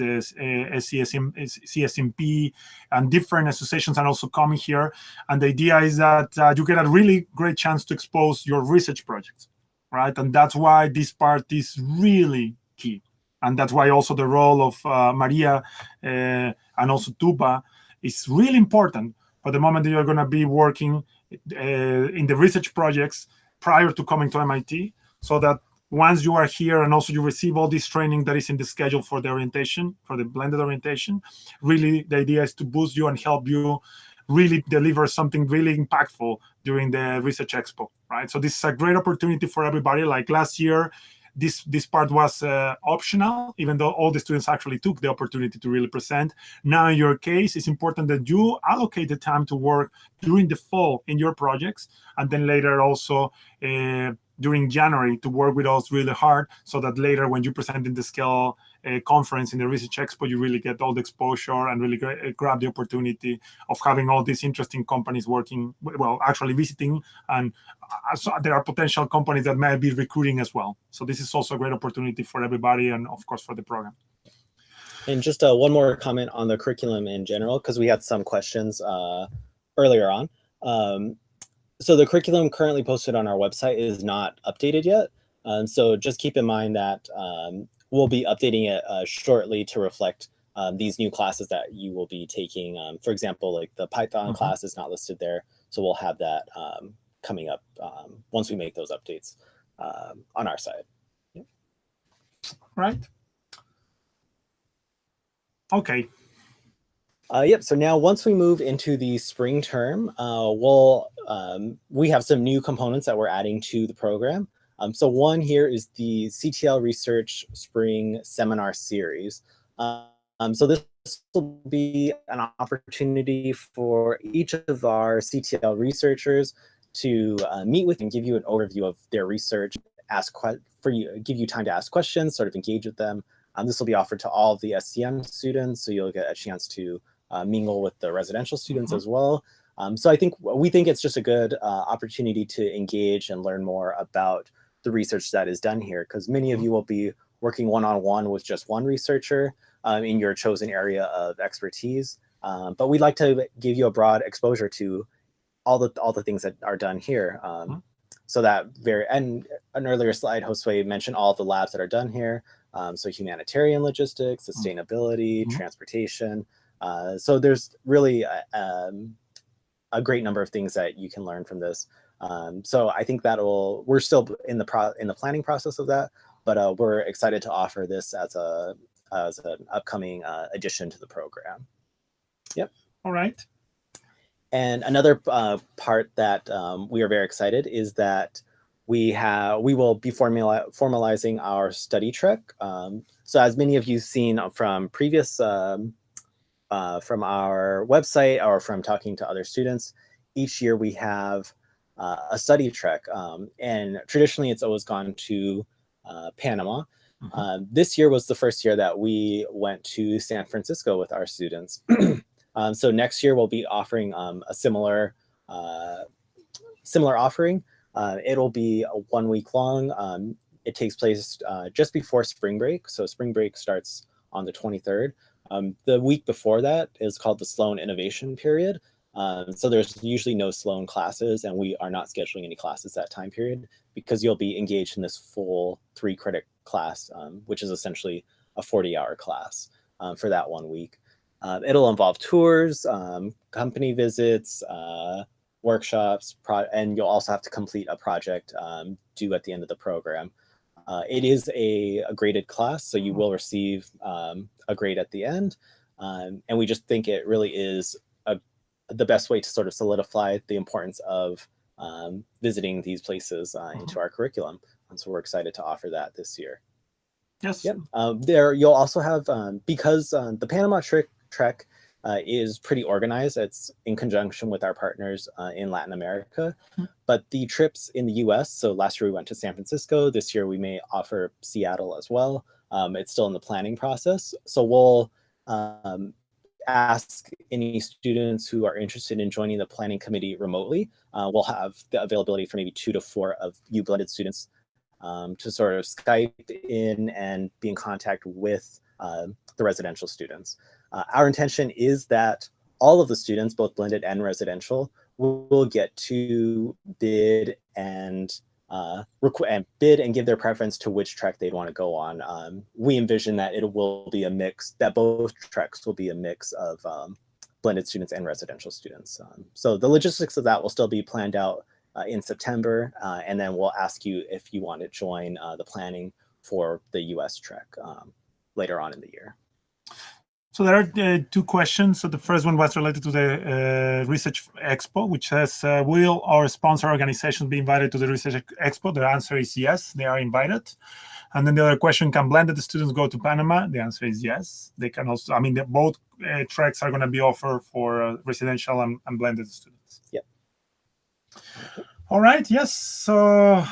CSMP, and different associations are also coming here. And the idea is that you get a really great chance to expose your research projects. Right, and that's why this part is really key, and that's why also the role of Maria and also Tuba is really important for the moment that you're going to be working in the research projects prior to coming to MIT, so that once you are here and also you receive all this training that is in the schedule for the orientation, for the blended orientation, really the idea is to boost you and help you really deliver something really impactful during the Research Expo, right? So this is a great opportunity for everybody. Like last year, this part was optional, even though all the students actually took the opportunity to really present. Now, in your case, it's important that you allocate the time to work during the fall in your projects, and then later also during January to work with us really hard, so that later when you present in the Scale conference in the Research Expo, you really get all the exposure and really grab the opportunity of having all these interesting companies working, well, actually visiting, and so there are potential companies that may be recruiting as well. So this is also a great opportunity for everybody and, of course, for the program. And just one more comment on the curriculum in general, because we had some questions earlier on. So the curriculum currently posted on our website is not updated yet. So just keep in mind that we'll be updating it shortly to reflect these new classes that you will be taking. For example, like the Python class is not listed there, so we'll have that coming up once we make those updates on our side. Yep. Right. Okay. Yep. So now, once we move into the spring term, we have some new components that we're adding to the program. So one here is the CTL Research Spring Seminar Series. So this will be an opportunity for each of our CTL researchers to meet with and give you an overview of their research, give you time to ask questions, sort of engage with them. This will be offered to all of the SCM students, so you'll get a chance to mingle with the residential students as well. So we think it's just a good opportunity to engage and learn more about the research that is done here, because many of you will be working one-on-one with just one researcher in your chosen area of expertise. But we'd like to give you a broad exposure to all the things that are done here. So that and an earlier slide, Josué mentioned all of the labs that are done here. So humanitarian logistics, sustainability, transportation. So there's really a great number of things that you can learn from this. So I think we're still in the planning process of that, but we're excited to offer this as an upcoming addition to the program. Yep. All right. And another part that we are very excited is that we will be formalizing our study trek. So as many of you've seen from previous from our website or from talking to other students, each year we have a study trek, and traditionally it's always gone to Panama. This year was the first year that we went to San Francisco with our students. So next year we'll be offering a similar offering. It'll be 1 week long. It takes place just before spring break. So spring break starts on the 23rd. The week before that is called the Sloan Innovation Period. So there's usually no Sloan classes, and we are not scheduling any classes that time period, because you'll be engaged in this full 3-credit class, which is essentially a 40-hour class for that 1 week. It'll involve tours, company visits, workshops, and you'll also have to complete a project due at the end of the program. It is a graded class, so you will receive a grade at the end. And we just think it really is the best way to sort of solidify the importance of visiting these places into our curriculum. And so we're excited to offer that this year. Yes. Yep. There you'll also have, because the Panama Trek is pretty organized. It's in conjunction with our partners in Latin America. But the trips in the US, so last year we went to San Francisco. This year we may offer Seattle as well. It's still in the planning process. So we'll ask any students who are interested in joining the planning committee remotely. We'll have the availability for maybe 2 to 4 of you blended students to sort of Skype in and be in contact with the residential students. Our intention is that all of the students, both blended and residential, will get to bid and give their preference to which trek they'd want to go on. We envision that it will be a mix, that both treks will be a mix of blended students and residential students. So the logistics of that will still be planned out in September, and then we'll ask you if you want to join the planning for the US trek later on in the year. So there are 2 questions. So the first one was related to the Research Expo, which says, will our sponsor organizations be invited to the Research Expo? The answer is yes, they are invited. And then the other question, can blended students go to Panama? The answer is yes. They can also, both tracks are going to be offered for residential and blended students. Yep. All right, yes. So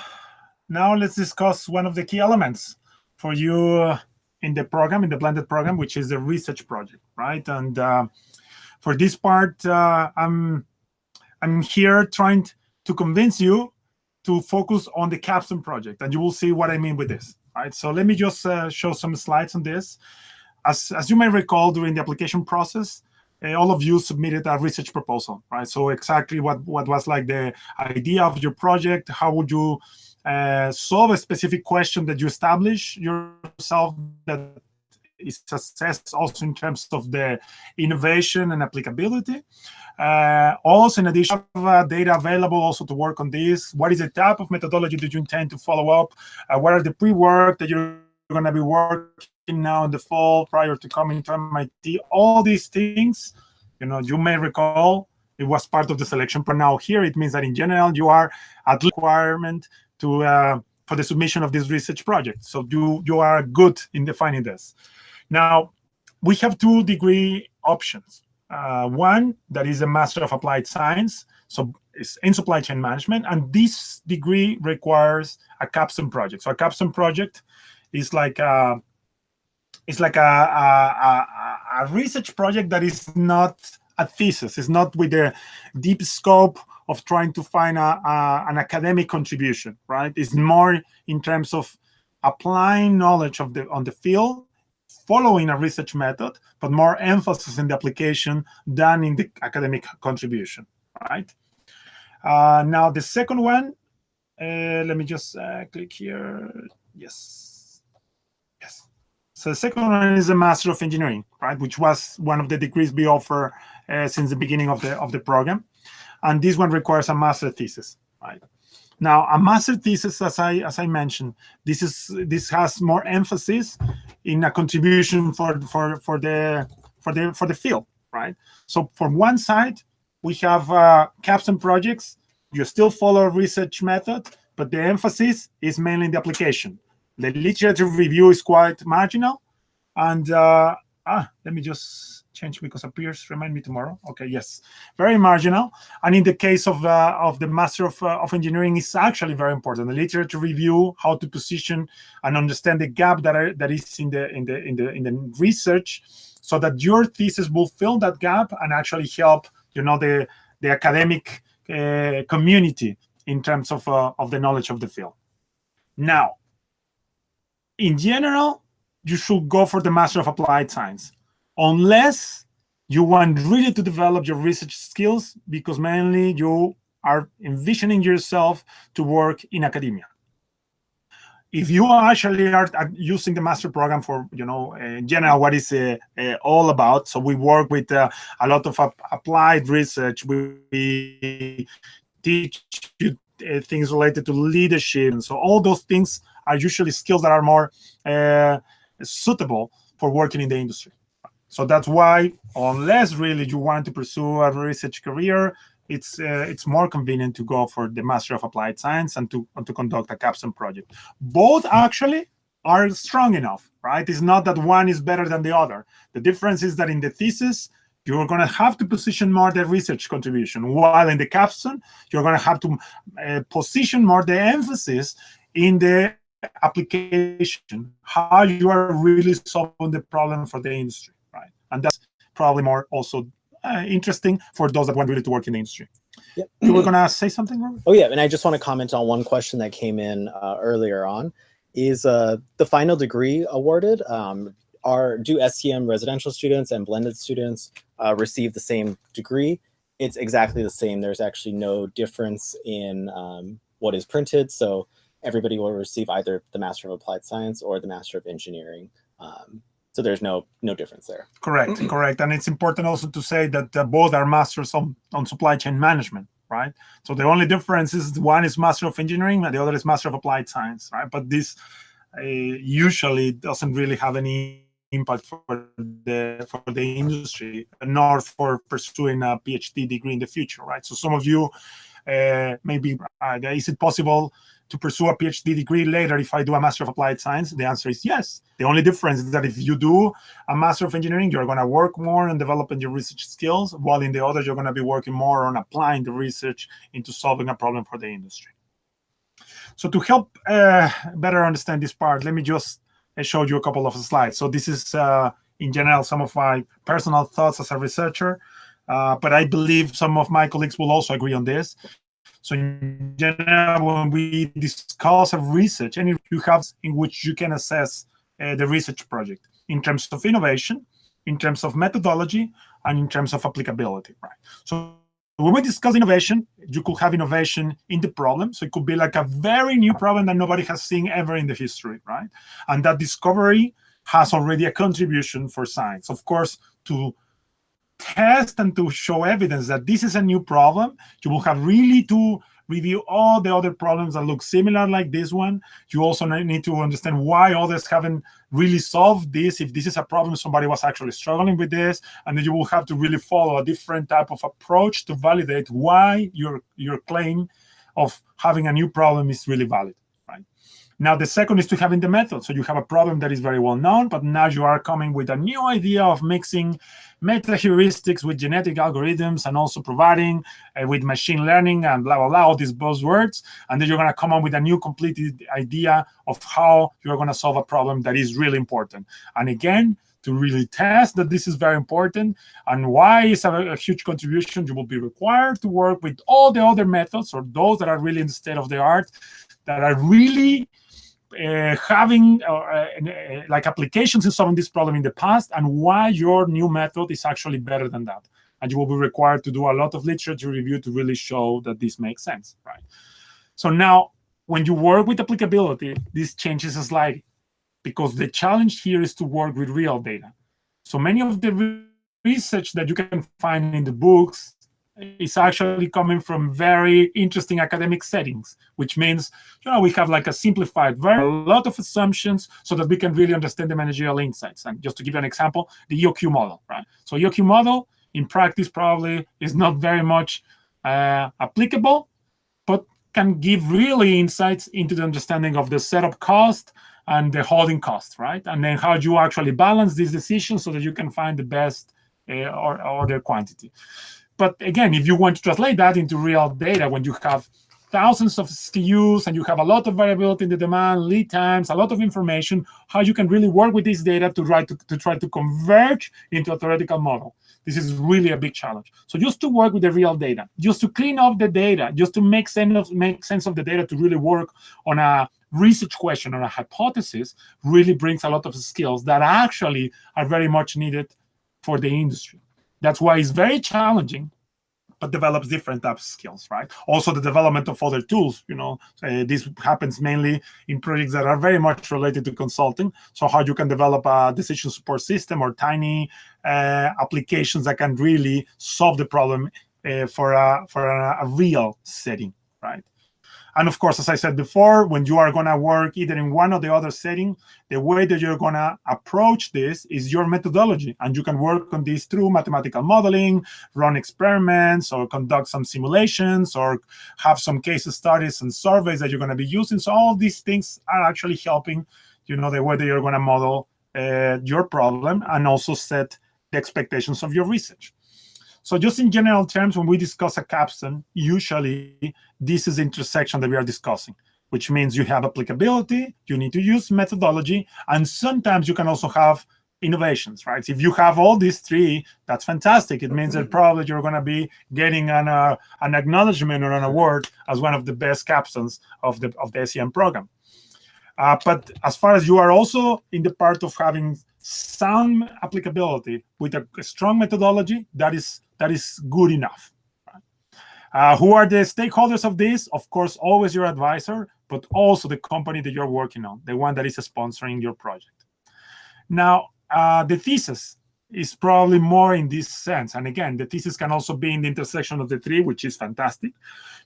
now let's discuss one of the key elements for you in the program, in the blended program, which is the research project, right? And for this part, I'm here trying to convince you to focus on the capstone project, and you will see what I mean with this, right? So let me just show some slides on this. As you may recall, during the application process, all of you submitted a research proposal, right? So exactly what was like the idea of your project, how would you solve a specific question that you establish yourself that is assessed also in terms of the innovation and applicability. Also, in addition, data available also to work on this. What is the type of methodology that you intend to follow up? What are the pre-work that you're going to be working now in the fall prior to coming to MIT? All these things, you may recall, it was part of the selection. But now here, it means that in general, you are at requirement to for the submission of this research project. So you are good in defining this. Now, we have 2 degree options. One that is a Master of Applied Science, so it's in supply chain management, and this degree requires a capstone project. So a capstone project is like a research project that is not a thesis. It's not with the deep scope of trying to find an academic contribution, right? It's more in terms of applying knowledge on the field, following a research method, but more emphasis in the application than in the academic contribution, right? Now, the second one, let me just click here. Yes. So the second one is a Master of Engineering, right? Which was one of the degrees we offer since the beginning of the program. And this one requires a master thesis, right? Now, a master thesis, as I mentioned, this has more emphasis in a contribution for the field, right? So from one side, we have capstone projects. You still follow a research method, but the emphasis is mainly in the application. The literature review is quite marginal, and let me just change because appears. Remind me tomorrow. Okay, yes, very marginal. And in the case of the Master of Engineering, is actually very important. The literature review, how to position and understand the gap that is in the research, so that your thesis will fill that gap and actually help the academic community in terms of the knowledge of the field. Now, in general, you should go for the Master of Applied Science, unless you want really to develop your research skills, because mainly you are envisioning yourself to work in academia. If you actually are using the master program for, in general, what is all about, so we work with a lot of applied research. We teach you things related to leadership, and so all those things are usually skills that are more suitable for working in the industry. So that's why, unless really you want to pursue a research career, it's more convenient to go for the Master of Applied Science and to conduct a capstone project. Both actually are strong enough, right? It's not that one is better than the other. The difference is that in the thesis, you're going to have to position more the research contribution, while in the capstone, you're going to have to position more the emphasis in the application, how you are really solving the problem for the industry, right? And that's probably more also interesting for those that want really to work in the industry. Yep. You were going to say something, Robert? Oh, yeah. And I just want to comment on one question that came in earlier on. Is the final degree awarded? Do SCM residential students and blended students receive the same degree? It's exactly the same. There's actually no difference in what is printed. So everybody will receive either the Master of Applied Science or the Master of Engineering. So there's no difference there. Correct. And it's important also to say that both are masters on supply chain management, right? So the only difference is one is Master of Engineering and the other is Master of Applied Science, right? But this usually doesn't really have any impact for the industry, nor for pursuing a PhD degree in the future, right? So some of you maybe, is it possible to pursue a PhD degree later if I do a Master of Applied Science? The answer is yes. The only difference is that if you do a Master of Engineering, you're going to work more on developing your research skills, while in the other, you're going to be working more on applying the research into solving a problem for the industry. So to help better understand this part, let me just show you a couple of slides. So this is, in general, some of my personal thoughts as a researcher, but I believe some of my colleagues will also agree on this. So in general, when we discuss a research, and you have in which you can assess the research project in terms of innovation, in terms of methodology, and in terms of applicability, right? So when we discuss innovation, you could have innovation in the problem. So it could be like a very new problem that nobody has seen ever in the history, right? And that discovery has already a contribution for science. Of course, to test and to show evidence that this is a new problem, you will have really to review all the other problems that look similar like this one. You also need to understand why others haven't really solved this, if this is a problem somebody was actually struggling with this, and then you will have to really follow a different type of approach to validate why your claim of having a new problem is really valid, right? Now, the second is to having the method. So you have a problem that is very well known, but now you are coming with a new idea of mixing meta-heuristics with genetic algorithms and also providing with machine learning and blah, blah, blah, all these buzzwords. And then you're going to come up with a new completed idea of how you're going to solve a problem that is really important. And again, to really test that this is very important and why it's a huge contribution, you will be required to work with all the other methods, or those that are really in the state of the art, that are really having like applications in solving this problem in the past, and why your new method is actually better than that. And you will be required to do a lot of literature review to really show that this makes sense, right? So now, when you work with applicability, this changes slightly, because the challenge here is to work with real data. So many of the research that you can find in the books is actually coming from very interesting academic settings, which means, we have like a simplified, a lot of assumptions so that we can really understand the managerial insights. And just to give you an example, the EOQ model, right? So EOQ model in practice probably is not very much applicable, but can give really insights into the understanding of the setup cost and the holding cost, right? And then how you actually balance these decisions so that you can find the best order quantity. But again, if you want to translate that into real data, when you have thousands of SKUs and you have a lot of variability in the demand, lead times, a lot of information, how you can really work with this data to try to converge into a theoretical model. This is really a big challenge. So just to work with the real data, just to clean up the data, just to make sense of the data, to really work on a research question or a hypothesis, really brings a lot of skills that actually are very much needed for the industry. That's why it's very challenging, but develops different types of skills, right? Also, the development of other tools, this happens mainly in projects that are very much related to consulting. So how you can develop a decision support system or tiny applications that can really solve the problem for a real setting, right? And of course, as I said before, when you are going to work either in one or the other setting, the way that you're going to approach this is your methodology. And you can work on this through mathematical modeling, run experiments, or conduct some simulations, or have some case studies and surveys that you're going to be using. So all these things are actually helping, the way that you're going to model your problem and also set the expectations of your research. So just in general terms, when we discuss a capstone, usually this is the intersection that we are discussing, which means you have applicability, you need to use methodology, and sometimes you can also have innovations, right? If you have all these three, that's fantastic. It means that probably you're going to be getting an acknowledgement or an award as one of the best capstones of the SCM program. But as far as you are also in the part of having sound applicability with a strong methodology, that is good enough. Who are the stakeholders of this? Of course, always your advisor, but also the company that you're working on, the one that is sponsoring your project. Now, the thesis is probably more in this sense. And again, the thesis can also be in the intersection of the three, which is fantastic.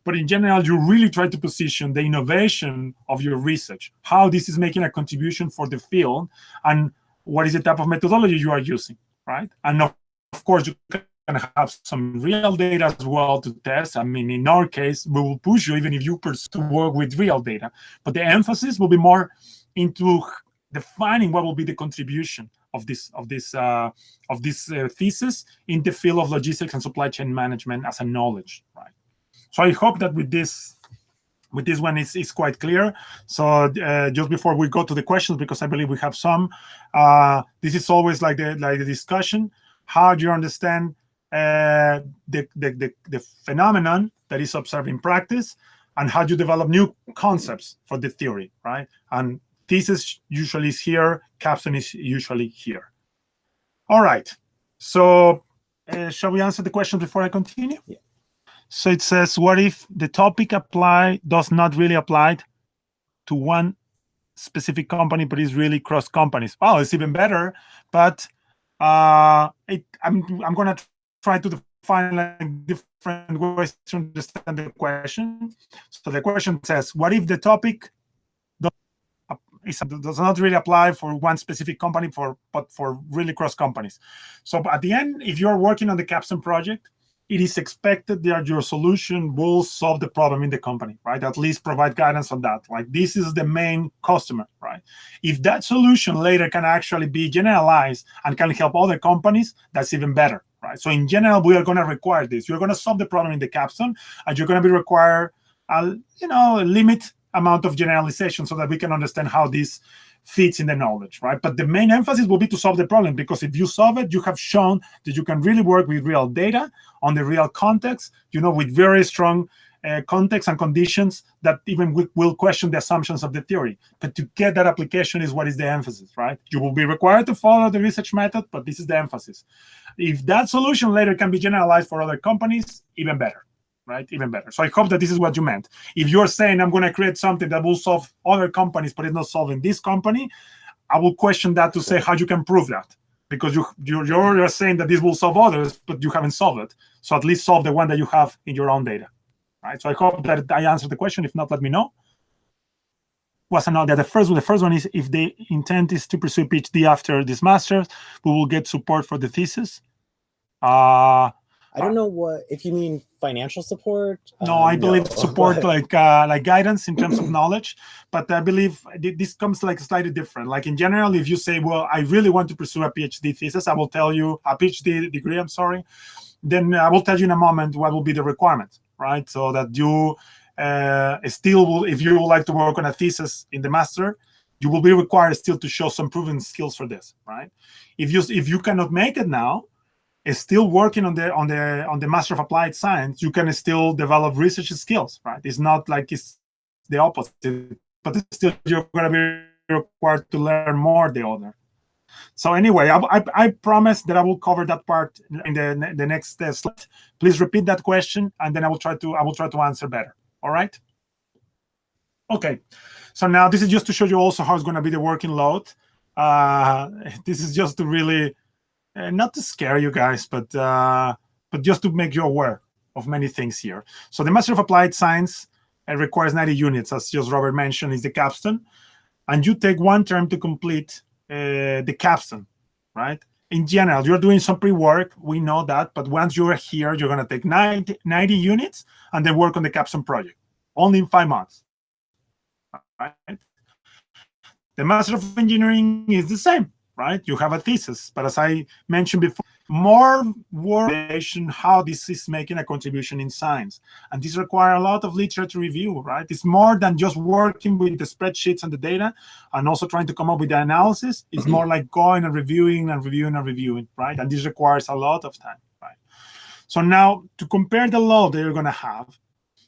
But in general, you really try to position the innovation of your research, how this is making a contribution for the field, and what is the type of methodology you are using, right? And of course, you can have some real data as well to test. I mean, in our case, we will push you even if you pursue work with real data. But the emphasis will be more into defining what will be the contribution of this thesis in the field of logistics and supply chain management as a knowledge, right? So I hope that with this one is quite clear. So just before we go to the questions, because I believe we have some, this is always like the discussion. How do you understand the phenomenon that is observed in practice, and how do you develop new concepts for the theory, right? And thesis usually is here, capstone is usually here. All right. So shall we answer the question before I continue? Yeah. So it says, what if the topic does not really apply to one specific company, but is really cross companies? Oh, it's even better. But I'm going to try to define like different ways to understand the question. So the question says, what if the topic does not really apply for one specific company, but for really cross companies? So at the end, if you're working on the capstone project, it is expected that your solution will solve the problem in the company, right? At least provide guidance on that. Like, this is the main customer, right? If that solution later can actually be generalized and can help other companies, that's even better, right? So in general, we are going to require this. You're going to solve the problem in the capstone, and you're going to be required a limit amount of generalization so that we can understand how this fits in the knowledge, right? But the main emphasis will be to solve the problem, because if you solve it, you have shown that you can really work with real data on the real context, with very strong context and conditions that even will question the assumptions of the theory. But to get that application is what is the emphasis, right? You will be required to follow the research method, but this is the emphasis. If that solution later can be generalized for other companies, even better. Right? Even better. So I hope that this is what you meant. If you're saying I'm going to create something that will solve other companies, but it's not solving this company, I will question that to say how you can prove that. Because you're saying that this will solve others, but you haven't solved it. So at least solve the one that you have in your own data. Right? So I hope that I answered the question. If not, let me know. What's another? The first one is, if the intent is to pursue PhD after this master's, we will get support for the thesis. I don't know if you mean financial support. No, I believe support like guidance in terms of knowledge. But I believe this comes like slightly different. Like in general, if you say, well, I really want to pursue a PhD thesis, I will tell you a PhD degree. I'm sorry. Then I will tell you in a moment what will be the requirement, right? So that you still will, if you would like to work on a thesis in the master, you will be required still to show some proven skills for this, right? If you cannot make it now, is still working on the Master of Applied Science, you can still develop research skills, right? It's not like it's the opposite, but still you're going to be required to learn more the other. So anyway, I promise that I will cover that part in the next slide. Please repeat that question, and then I will try to answer better. All right? Okay. So now this is just to show you also how it's going to be the working load. This is just to really not to scare you guys, but just to make you aware of many things here. So the Master of Applied Science requires 90 units, as just Robert mentioned, is the capstone. And you take one term to complete the capstone, right? In general, you're doing some pre-work, we know that, but once you're here, you're going to take 90 units and then work on the capstone project, only in 5 months, right? The Master of Engineering is the same. Right? You have a thesis, but as I mentioned before, more work how this is making a contribution in science. And this requires a lot of literature review, right? It's more than just working with the spreadsheets and the data and also trying to come up with the analysis. It's more like going and reviewing, right? And this requires a lot of time, right? So now, to compare the load that you're going to have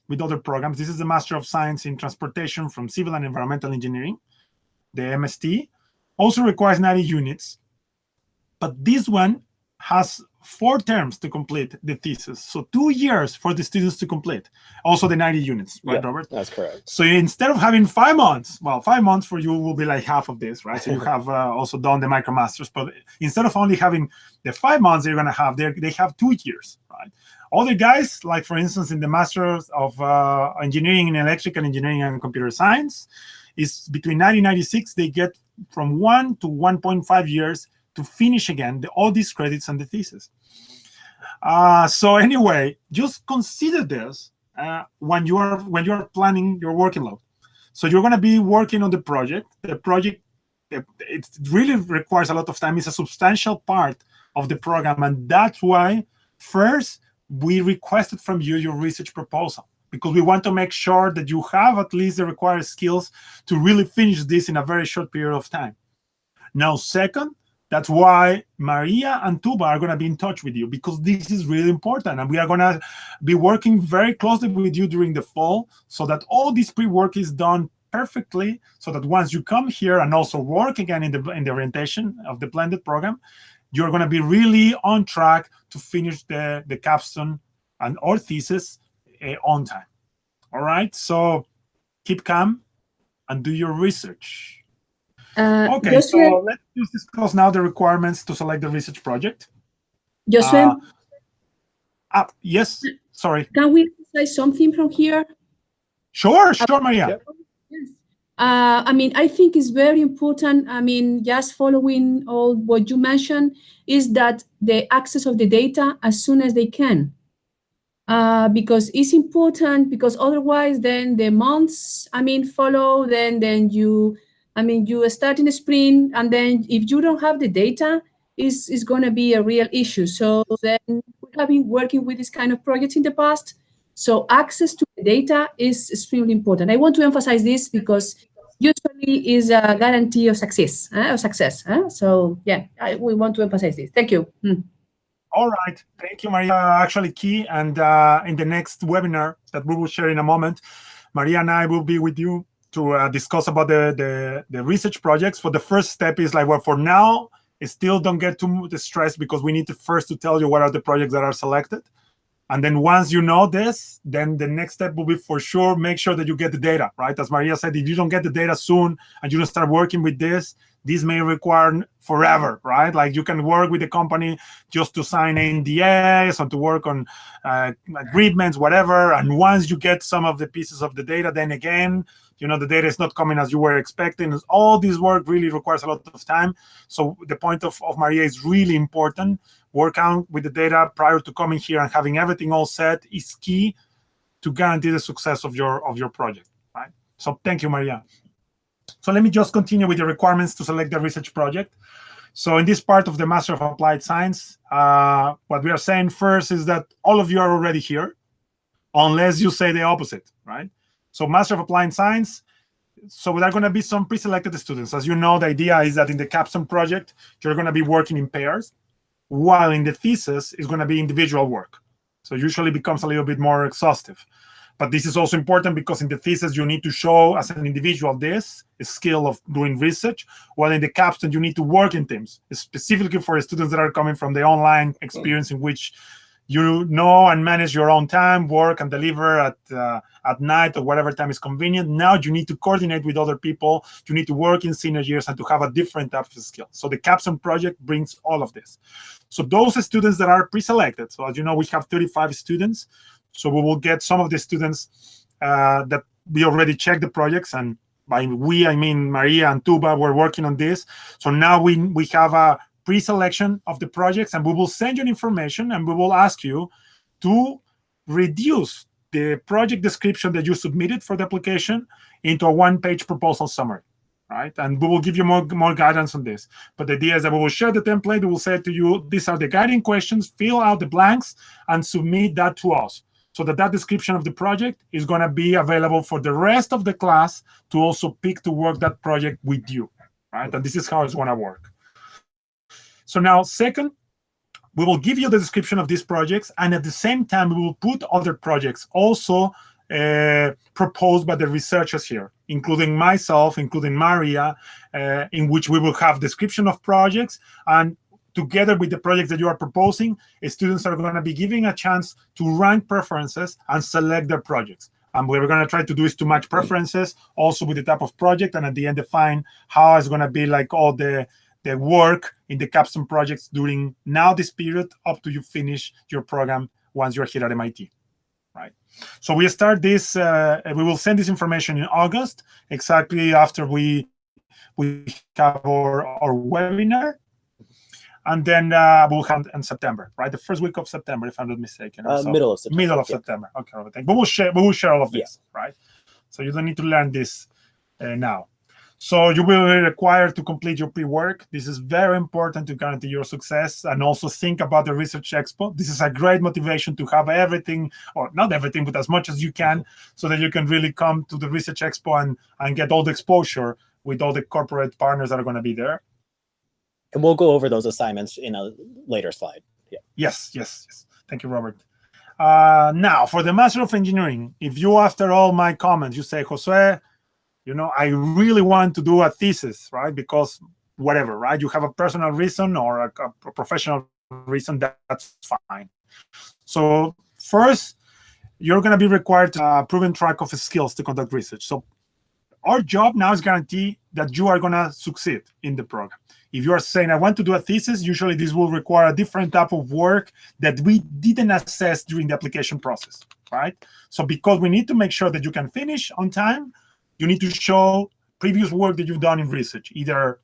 with other programs, this is the Master of Science in Transportation from Civil and Environmental Engineering, the MST. Also requires 90 units, but this one has 4 terms to complete the thesis. So 2 years for the students to complete. Also the 90 units, right, yeah, Robert? That's correct. So instead of having 5 months, well, 5 months for you will be like half of this, right? So you have also done the MicroMasters, but instead of only having the 5 months they're going to have, they have 2 years, right? Other guys, like for instance, in the Masters of Engineering in Electrical Engineering and Computer Science, is between 1996, they get from 1 to 1.5 years to finish again all these credits and the thesis. So anyway, just consider this when you are planning your working load. So you're going to be working on the project. The project, it really requires a lot of time. It's a substantial part of the program, and that's why first we requested from you your research proposal, because we want to make sure that you have at least the required skills to really finish this in a very short period of time. Now, second, that's why Maria and Tuba are going to be in touch with you, because this is really important. And we are going to be working very closely with you during the fall so that all this pre-work is done perfectly, so that once you come here and also work again in the orientation of the blended program, you're going to be really on track to finish the capstone and or thesis on time. All right, so keep calm and do your research. Okay, Josué, so let's just discuss now the requirements to select the research project. Josué, Yes, sorry. can we say something from here? Sure, Maria. Yep. Yes. I mean, I think it's very important. I mean, just following all what you mentioned is that the access of the data as soon as they can. Because it's important, because otherwise then the months, I mean, follow, then you start in the sprint, and then if you don't have the data, it's going to be a real issue. So then we have been working with this kind of projects in the past. So access to the data is extremely important. I want to emphasize this because usually is a guarantee of success. So yeah, we want to emphasize this. Thank you. All right, thank you, Maria. Actually, key, and in the next webinar that we will share in a moment, Maria and I will be with you to discuss about the research projects. For the first step is like, well, for now, still don't get too stressed because we need to first to tell you what are the projects that are selected. And then once you know this, then the next step will be for sure, make sure that you get the data, right? As Maria said, if you don't get the data soon and you don't start working with this may require forever, right? Like you can work with the company just to sign NDAs or to work on agreements, whatever. And once you get some of the pieces of the data, then again, the data is not coming as you were expecting. All this work really requires a lot of time. So the point of Maria is really important. Work out with the data prior to coming here and having everything all set is key to guarantee the success of your project, right? So thank you, Maria. So let me just continue with the requirements to select the research project. So in this part of the Master of Applied Science, what we are saying first is that all of you are already here, unless you say the opposite, right? So Master of Applied Science, so there are going to be some pre-selected students. As you know, the idea is that in the capstone project, you're going to be working in pairs, while in the thesis is going to be individual work. So usually becomes a little bit more exhaustive. But this is also important because in the thesis, you need to show as an individual this skill of doing research, while in the capstone, you need to work in teams, specifically for students that are coming from the online experience in which you know and manage your own time, work and deliver at night or whatever time is convenient. Now you need to coordinate with other people. You need to work in synergies and to have a different type of skill. So the capstone project brings all of this. So those students that are pre-selected, so as you know, we have 35 students. So we will get some of the students that we already checked the projects, and by we, I mean Maria and Tuba were working on this. So now we have a pre-selection of the projects, and we will send you information, and we will ask you to reduce the project description that you submitted for the application into a one-page proposal summary, right? And we will give you more guidance on this. But the idea is that we will share the template. We will say to you, these are the guiding questions, fill out the blanks, and submit that to us, so that description of the project is going to be available for the rest of the class to also pick to work that project with you, right? And this is how it's going to work. So now, second, we will give you the description of these projects, and at the same time, we will put other projects also proposed by the researchers here, including myself, including Maria, in which we will have description of projects, and together with the projects that you are proposing, students are going to be giving a chance to rank preferences and select their projects. And what we're going to try to do is to match preferences also with the type of project, and at the end define how it's going to be like all the work in the capstone projects during now this period up to you finish your program once you're here at MIT, right? So we start this, we will send this information in August, exactly after we have our webinar. And then we'll have in September, right? The first week of September, if I'm not mistaken. Middle of September. Middle of September. Okay, but we will share all of this, right? So you don't need to learn this now. So you will be required to complete your pre-work. This is very important to guarantee your success, and also think about the Research Expo. This is a great motivation to have everything, or not everything, but as much as you can, so that you can really come to the Research Expo and get all the exposure with all the corporate partners that are going to be there. And we'll go over those assignments in a later slide. Yeah. Yes. Thank you, Robert. Now, for the Master of Engineering, if you, after all my comments, you say, Josué, I really want to do a thesis, right? Because whatever, right? You have a personal reason or a professional reason, that's fine. So first, you're going to be required to have a proven track of skills to conduct research. So our job now is guarantee that you are going to succeed in the program. If you are saying, I want to do a thesis, usually this will require a different type of work that we didn't assess during the application process, right? So because we need to make sure that you can finish on time, you need to show previous work that you've done in research, either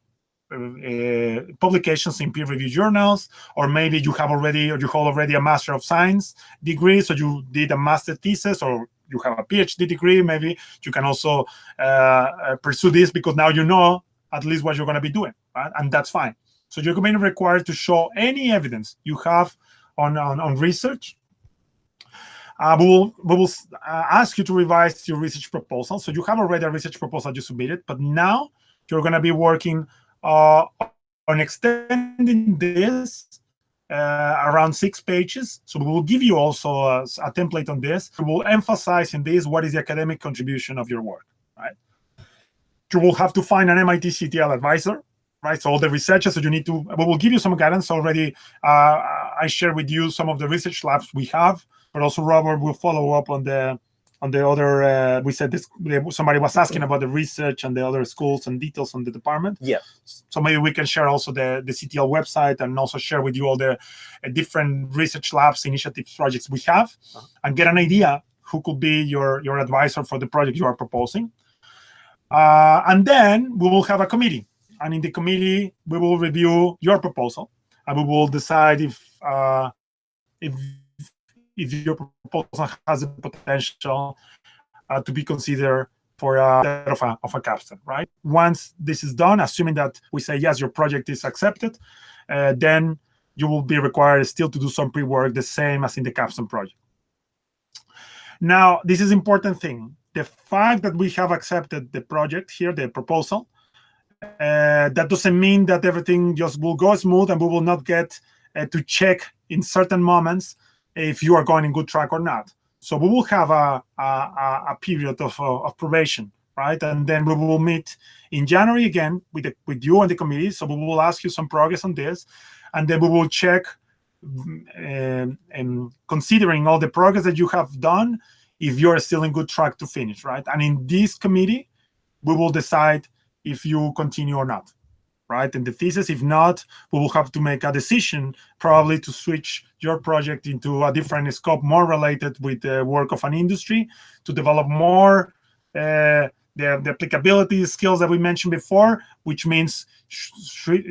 publications in peer-reviewed journals, or maybe you have already a Master of Science degree, so you did a master thesis, or you have a PhD degree. Maybe you can also pursue this because now you know at least what you're going to be doing, right? And that's fine. So you're going to be required to show any evidence you have on research. We will ask you to revise your research proposal. So you have already a research proposal you submitted, but now you're going to be working on extending this around 6 pages. So we will give you also a template on this. We will emphasize in this what is the academic contribution of your work, right? You will have to find an MIT CTL advisor, right? So all the researchers that you need to, we will give you some guidance already. I share with you some of the research labs we have, but also Robert will follow up on the other, we said this, somebody was asking about the research and the other schools and details on the department. Yeah. So maybe we can share also the CTL website and also share with you all the different research labs, initiatives, projects we have, and get an idea who could be your advisor for the project you are proposing. And then we will have a committee. And in the committee, we will review your proposal, and we will decide if your proposal has the potential to be considered for of a capstone, right? Once this is done, assuming that we say, yes, your project is accepted, then you will be required still to do some pre-work, the same as in the capstone project. Now, this is an important thing. The fact that we have accepted the project here, the proposal, that doesn't mean that everything just will go smooth and we will not get to check in certain moments if you are going in good track or not. So we will have a period of probation, right? And then we will meet in January again with you and the committee. So we will ask you some progress on this, and then we will check, and considering all the progress that you have done, if you're still in good track to finish, right? And in this committee, we will decide if you continue or not, right? And the thesis, if not, we will have to make a decision probably to switch your project into a different scope, more related with the work of an industry, to develop more the applicability skills that we mentioned before, which means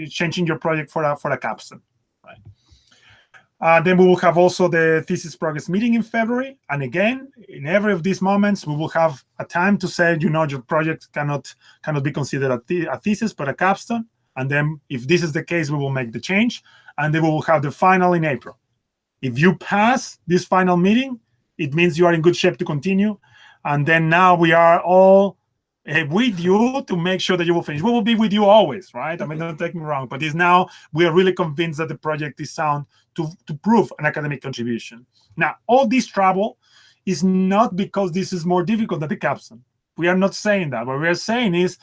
changing your project for a capstone, right? Then we will have also the thesis progress meeting in February. And again, in every of these moments, we will have a time to say, your project cannot be considered a thesis, but a capstone. And then if this is the case, we will make the change. And then we will have the final in April. If you pass this final meeting, it means you are in good shape to continue. And then now we are all with you to make sure that you will finish. We will be with you always, right? I mean, don't take me wrong, but it's now we are really convinced that the project is sound to prove an academic contribution. Now, all this trouble is not because this is more difficult than the capstone. We are not saying that. What we are saying is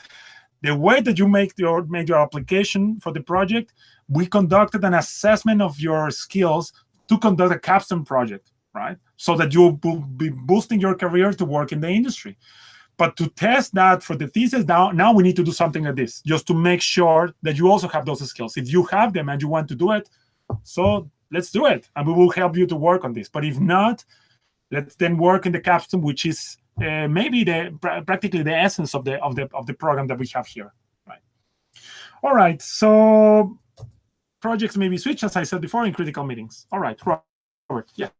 the way that you make your application for the project, we conducted an assessment of your skills to conduct a capstone project, right? So that you will be boosting your career to work in the industry. But to test that for the thesis, now we need to do something like this, just to make sure that you also have those skills. If you have them and you want to do it, so let's do it, and we will help you to work on this. But if not, let's then work in the capstone, which is maybe practically the essence of the program that we have here, right? All right, so projects may be switched, as I said before, in critical meetings. All right, Robert, yes.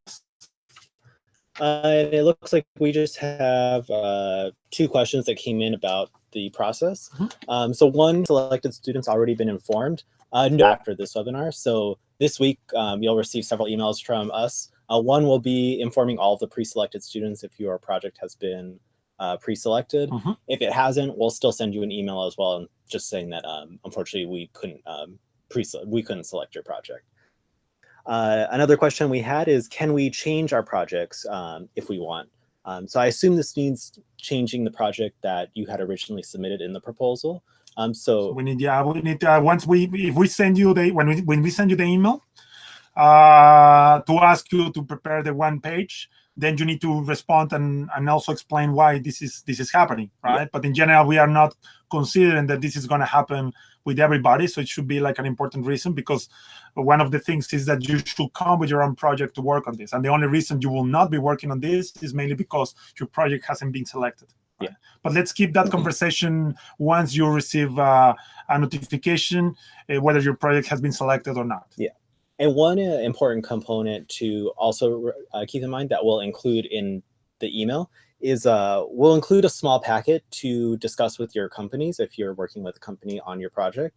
And it looks like we just have 2 questions that came in about the process. Mm-hmm. So one, selected students already been informed after this webinar. So this week, you'll receive several emails from us. One will be informing all of the pre-selected students if your project has been pre-selected. Mm-hmm. If it hasn't, we'll still send you an email as well, and just saying that unfortunately we couldn't select your project. Another question we had is, can we change our projects if we want? So I assume this means changing the project that you had originally submitted in the proposal. So we need if we send you when we send you the email to ask you to prepare the 1 page, then you need to respond and also explain why this is happening, right? Yeah. But in general, we are not considering that this is going to happen with everybody. So it should be like an important reason, because one of the things is that you should come with your own project to work on this. And the only reason you will not be working on this is mainly because your project hasn't been selected. Right? Yeah. But let's keep that conversation once you receive a notification, whether your project has been selected or not. Yeah. And one important component to also keep in mind that we'll include in the email is we'll include a small packet to discuss with your companies if you're working with a company on your project,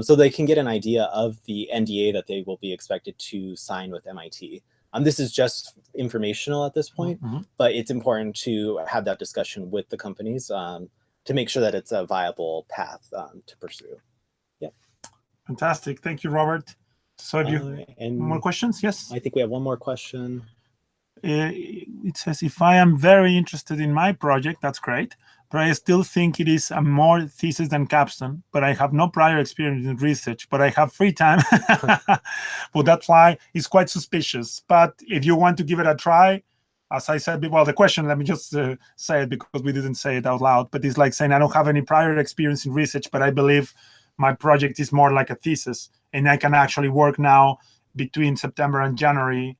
so they can get an idea of the NDA that they will be expected to sign with MIT. This is just informational at this point, but it's important to have that discussion with the companies to make sure that it's a viable path to pursue. Yeah. Fantastic. Thank you, Robert. So have you more questions? Yes. I think we have one more question. It says, if I am very interested in my project, that's great, but I still think it is a more thesis than capstone, but I have no prior experience in research, but I have free time. But that's why it's quite suspicious. But if you want to give it a try, as I said, well, the question, let me just say it because we didn't say it out loud, but it's like saying, I don't have any prior experience in research, but I believe my project is more like a thesis, and I can actually work now between September and January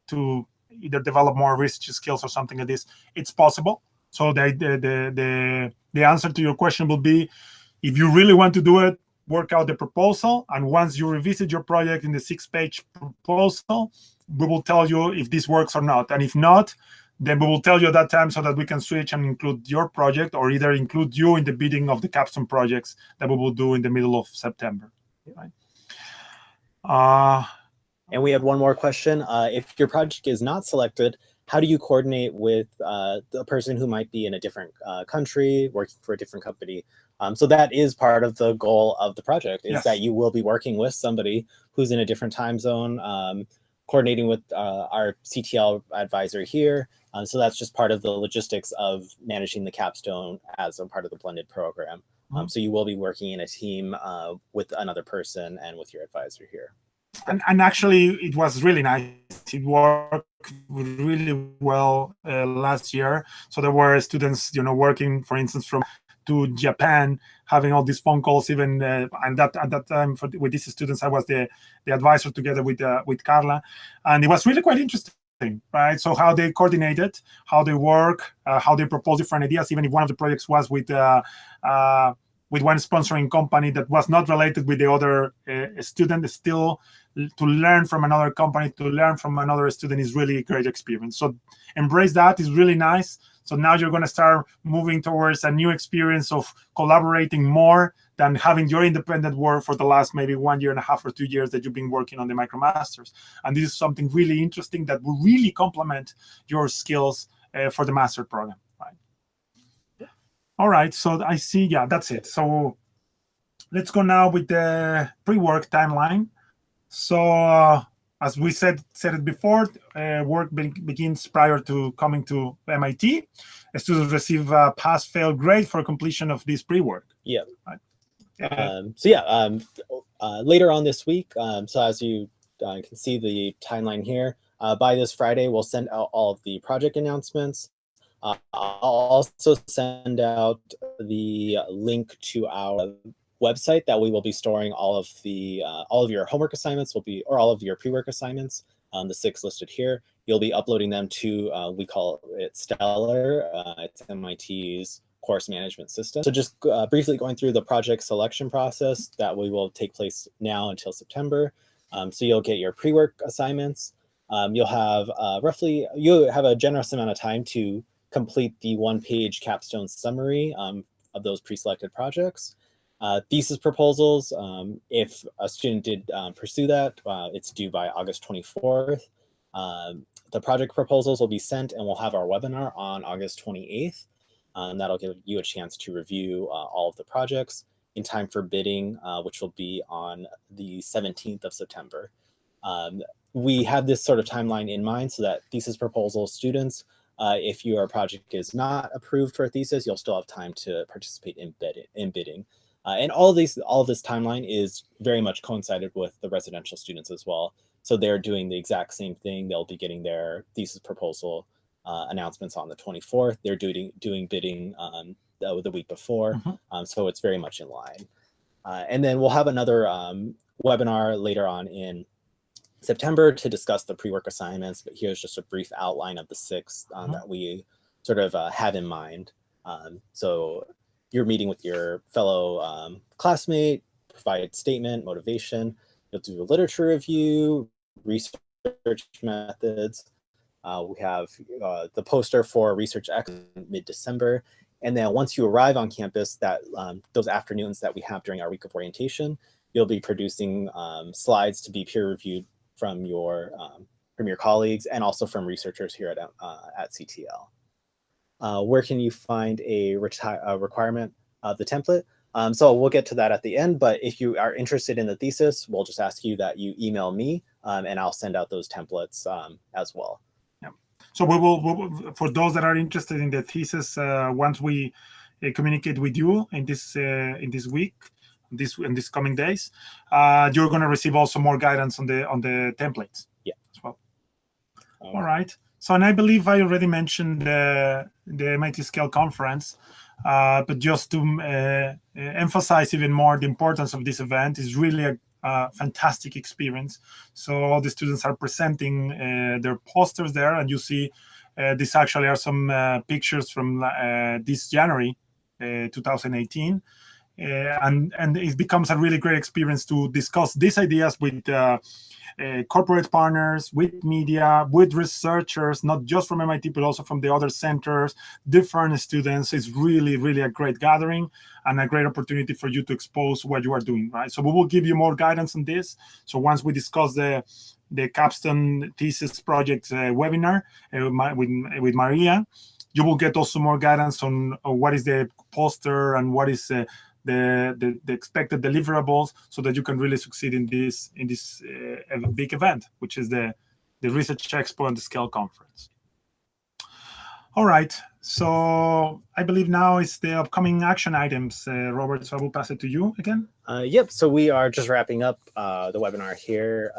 to either develop more research skills or something like this. It's possible. So the answer to your question will be, if you really want to do it, work out the proposal. And once you revisit your project in the 6-page proposal, we will tell you if this works or not. And if not, then we will tell you at that time so that we can switch and include your project, or either include you in the bidding of the capstone projects that we will do in the middle of September. Right? And we had one more question. If your project is not selected, how do you coordinate with the person who might be in a different country, working for a different company? So that is part of the goal of the project, is that you will be working with somebody who's in a different time zone, coordinating with our CTL advisor here. So that's just part of the logistics of managing the capstone as a part of the blended program. So you will be working in a team with another person and with your advisor here. And actually, it was really nice. It worked really well last year. So there were students, working, for instance, to Japan, having all these phone calls. Even and at that time, with these students, I was the advisor together with Carla, and it was really quite interesting. Right? So how they coordinated, how they work, how they propose different ideas. Even if one of the projects was with one sponsoring company that was not related with the other student, still to learn from another company, to learn from another student is really a great experience. So embrace that, is really nice. So now you're going to start moving towards a new experience of collaborating more than having your independent work for the last maybe 1.5 years or 2 years that you've been working on the MicroMasters. And this is something really interesting that will really complement your skills for the master program. Right? All right, so I see, yeah, that's it. So let's go now with the pre-work timeline. So as we said it before, work begins prior to coming to MIT. Students receive a pass-fail grade for completion of this pre-work. Yeah. Right. Later on this week, so as you can see the timeline here, by this Friday, we'll send out all of the project announcements. I'll also send out the link to our website that we will be storing all of your homework assignments or all of your pre-work assignments, the 6 listed here. You'll be uploading them to, we call it Stellar. It's MIT's course management system. So just briefly going through the project selection process that we will take place now until September. So you'll get your pre-work assignments. You'll have a generous amount of time to complete the 1-page capstone summary of those pre-selected projects. Thesis proposals, if a student did pursue that, it's due by August 24th. The project proposals will be sent, and we'll have our webinar on August 28th. And that'll give you a chance to review all of the projects in time for bidding, which will be on the 17th of September. We have this sort of timeline in mind so that thesis proposal students, if your project is not approved for a thesis, you'll still have time to participate in bidding. And all of this timeline is very much coincided with the residential students as well. So they're doing the exact same thing. They'll be getting their thesis proposal announcements on the 24th. They're doing bidding the week before, so it's very much in line. And then we'll have another webinar later on in September to discuss the pre-work assignments, but here's just a brief outline of the 6 that we sort of have in mind. So you're meeting with your fellow classmate, provide statement, motivation. You'll do a literature review, research methods. We have the poster for Research X in mid-December. And then once you arrive on campus, that those afternoons that we have during our week of orientation, you'll be producing slides to be peer reviewed from your colleagues and also from researchers here at CTL. Where can you find a requirement of the template? So we'll get to that at the end, but if you are interested in the thesis, we'll just ask you that you email me and I'll send out those templates as well. Yeah. So we will, for those that are interested in the thesis, once we communicate with you in this week, in these coming days, you're going to receive also more guidance on the templates. Yeah. As well. All right. So, and I believe I already mentioned the MIT Scale Conference, but just to emphasize even more the importance of this event, is really a fantastic experience. So all the students are presenting their posters there, and you see these actually are some pictures from this January 2018. And it becomes a really great experience to discuss these ideas with corporate partners, with media, with researchers, not just from MIT, but also from the other centers, different students. It's really, really a great gathering and a great opportunity for you to expose what you are doing, right? So we will give you more guidance on this. So once we discuss the capstone thesis project webinar with Maria, you will get also more guidance on what is the poster and what is the expected deliverables, so that you can really succeed in this big event, which is the Research Expo and the Scale Conference. All right, so I believe now it's the upcoming action items, Robert, so I will pass it to you again. Yep, so we are just wrapping up the webinar here.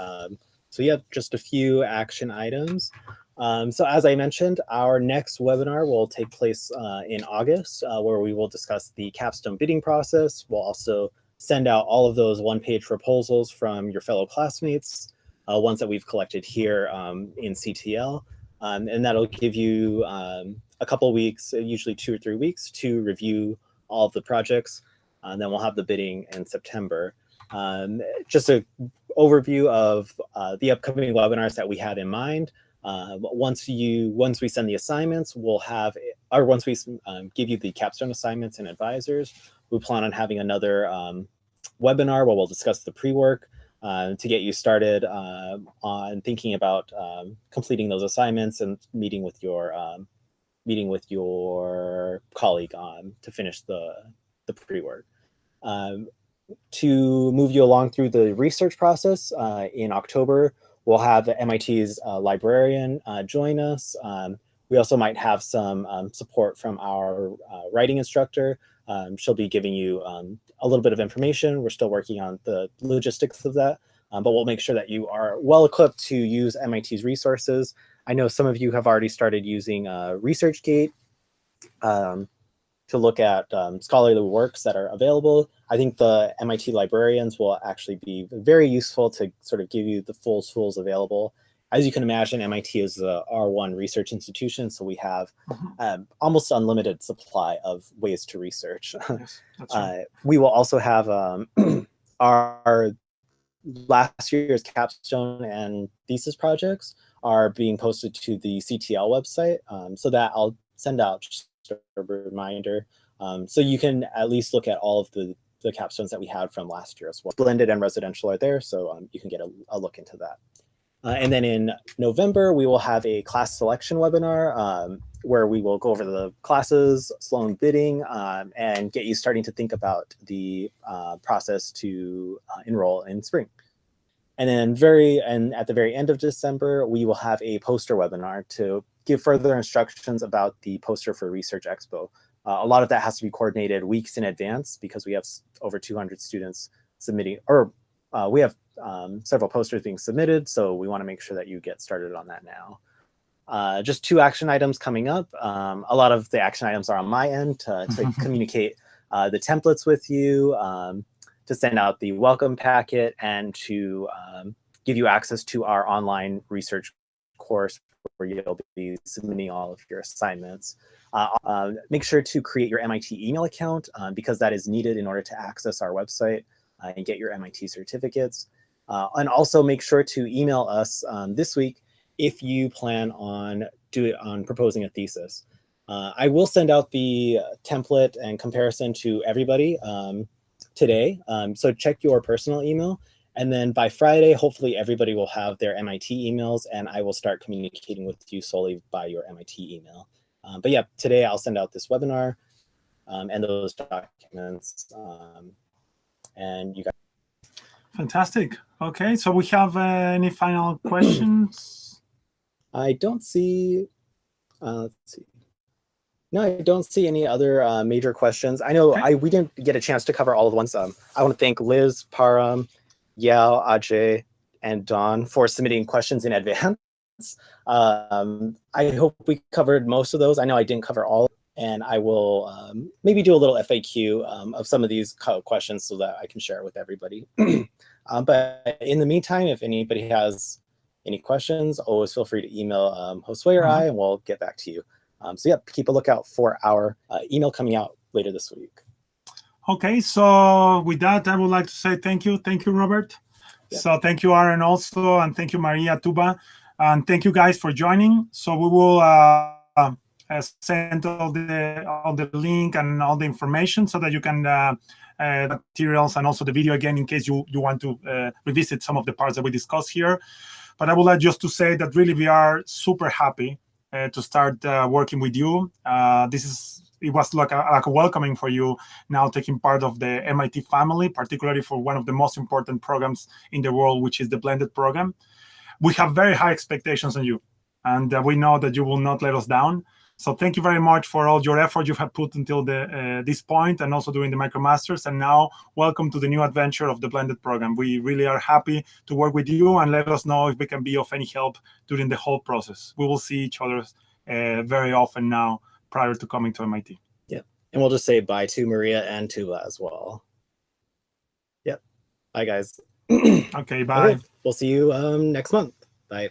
So yeah, just a few action items. So as I mentioned, our next webinar will take place in August, where we will discuss the capstone bidding process. We'll also send out all of those one-page proposals from your fellow classmates, ones that we've collected here in CTL. And that'll give you a couple weeks, usually 2 or 3 weeks, to review all of the projects. And then we'll have the bidding in September. Just an overview of the upcoming webinars that we have in mind. Once we send the assignments, once we give you the capstone assignments and advisors, we plan on having another webinar where we'll discuss the pre-work to get you started on thinking about completing those assignments and meeting with your colleague to finish the pre-work. To move you along through the research process, in October, we'll have MIT's librarian join us. We also might have some support from our writing instructor. She'll be giving you a little bit of information. We're still working on the logistics of that, but we'll make sure that you are well equipped to use MIT's resources. I know some of you have already started using ResearchGate to look at scholarly works that are available. I think the MIT librarians will actually be very useful to sort of give you the full tools available. As you can imagine, MIT is a R1 research institution, so we have almost unlimited supply of ways to research. Yes, that's right. We will also have our last year's capstone and thesis projects are being posted to the CTL website, so that I'll send out just a reminder, so you can at least look at all of the capstones that we had from last year as well. Blended and residential are there, so you can get a look into that. And then in November, we will have a class selection webinar where we will go over the classes, Sloan bidding, and get you starting to think about the process to enroll in spring. And then at the very end of December, we will have a poster webinar to give further instructions about the poster for Research Expo. A lot of that has to be coordinated weeks in advance because we have over 200 students submitting, or we have several posters being submitted, so we want to make sure that you get started on that now. just 2 action items coming up. A lot of the action items are on my end to communicate the templates with you, to send out the welcome packet, and to give you access to our online research course where you'll be submitting all of your assignments. Make sure to create your MIT email account because that is needed in order to access our website and get your MIT certificates. And also make sure to email us this week if you plan on proposing a thesis. I will send out the template and comparison to everybody today. So check your personal email. And then by Friday, hopefully everybody will have their MIT emails, and I will start communicating with you solely by your MIT email. But yeah, today I'll send out this webinar and those documents. And you guys. Fantastic. Okay, so we have any final questions? I don't see, let's see. No, I don't see any other major questions. I know we didn't get a chance to cover all of the ones. I want to thank Liz, Param, Yao, Ajay, and Dawn for submitting questions in advance. I hope we covered most of those. I know I didn't cover all, and I will maybe do a little FAQ of some of these questions so that I can share it with everybody. But in the meantime, if anybody has any questions, always feel free to email Josué or I, and we'll get back to you. So yeah, keep a lookout for our email coming out later this week. Okay, so with that, I would like to say thank you. Thank you, Robert. Yeah. So thank you, Aaron, also, and thank you, Maria, Tuba. And thank you guys for joining. So we will send all the link and all the information so that you can materials and also the video again in case you want to revisit some of the parts that we discussed here. But I would like just to say that really we are super happy to start working with you. It was like a welcoming for you now taking part of the MIT family, particularly for one of the most important programs in the world, which is the Blended program. We have very high expectations on you, and we know that you will not let us down. So thank you very much for all your effort you have put until this point, and also during the MicroMasters. And now, welcome to the new adventure of the Blended program. We really are happy to work with you, and let us know if we can be of any help during the whole process. We will see each other very often now prior to coming to MIT. Yeah, and we'll just say bye to Maria and Tuba as well. Yep. Bye, guys. Okay, bye. Okay. We'll see you next month. Bye.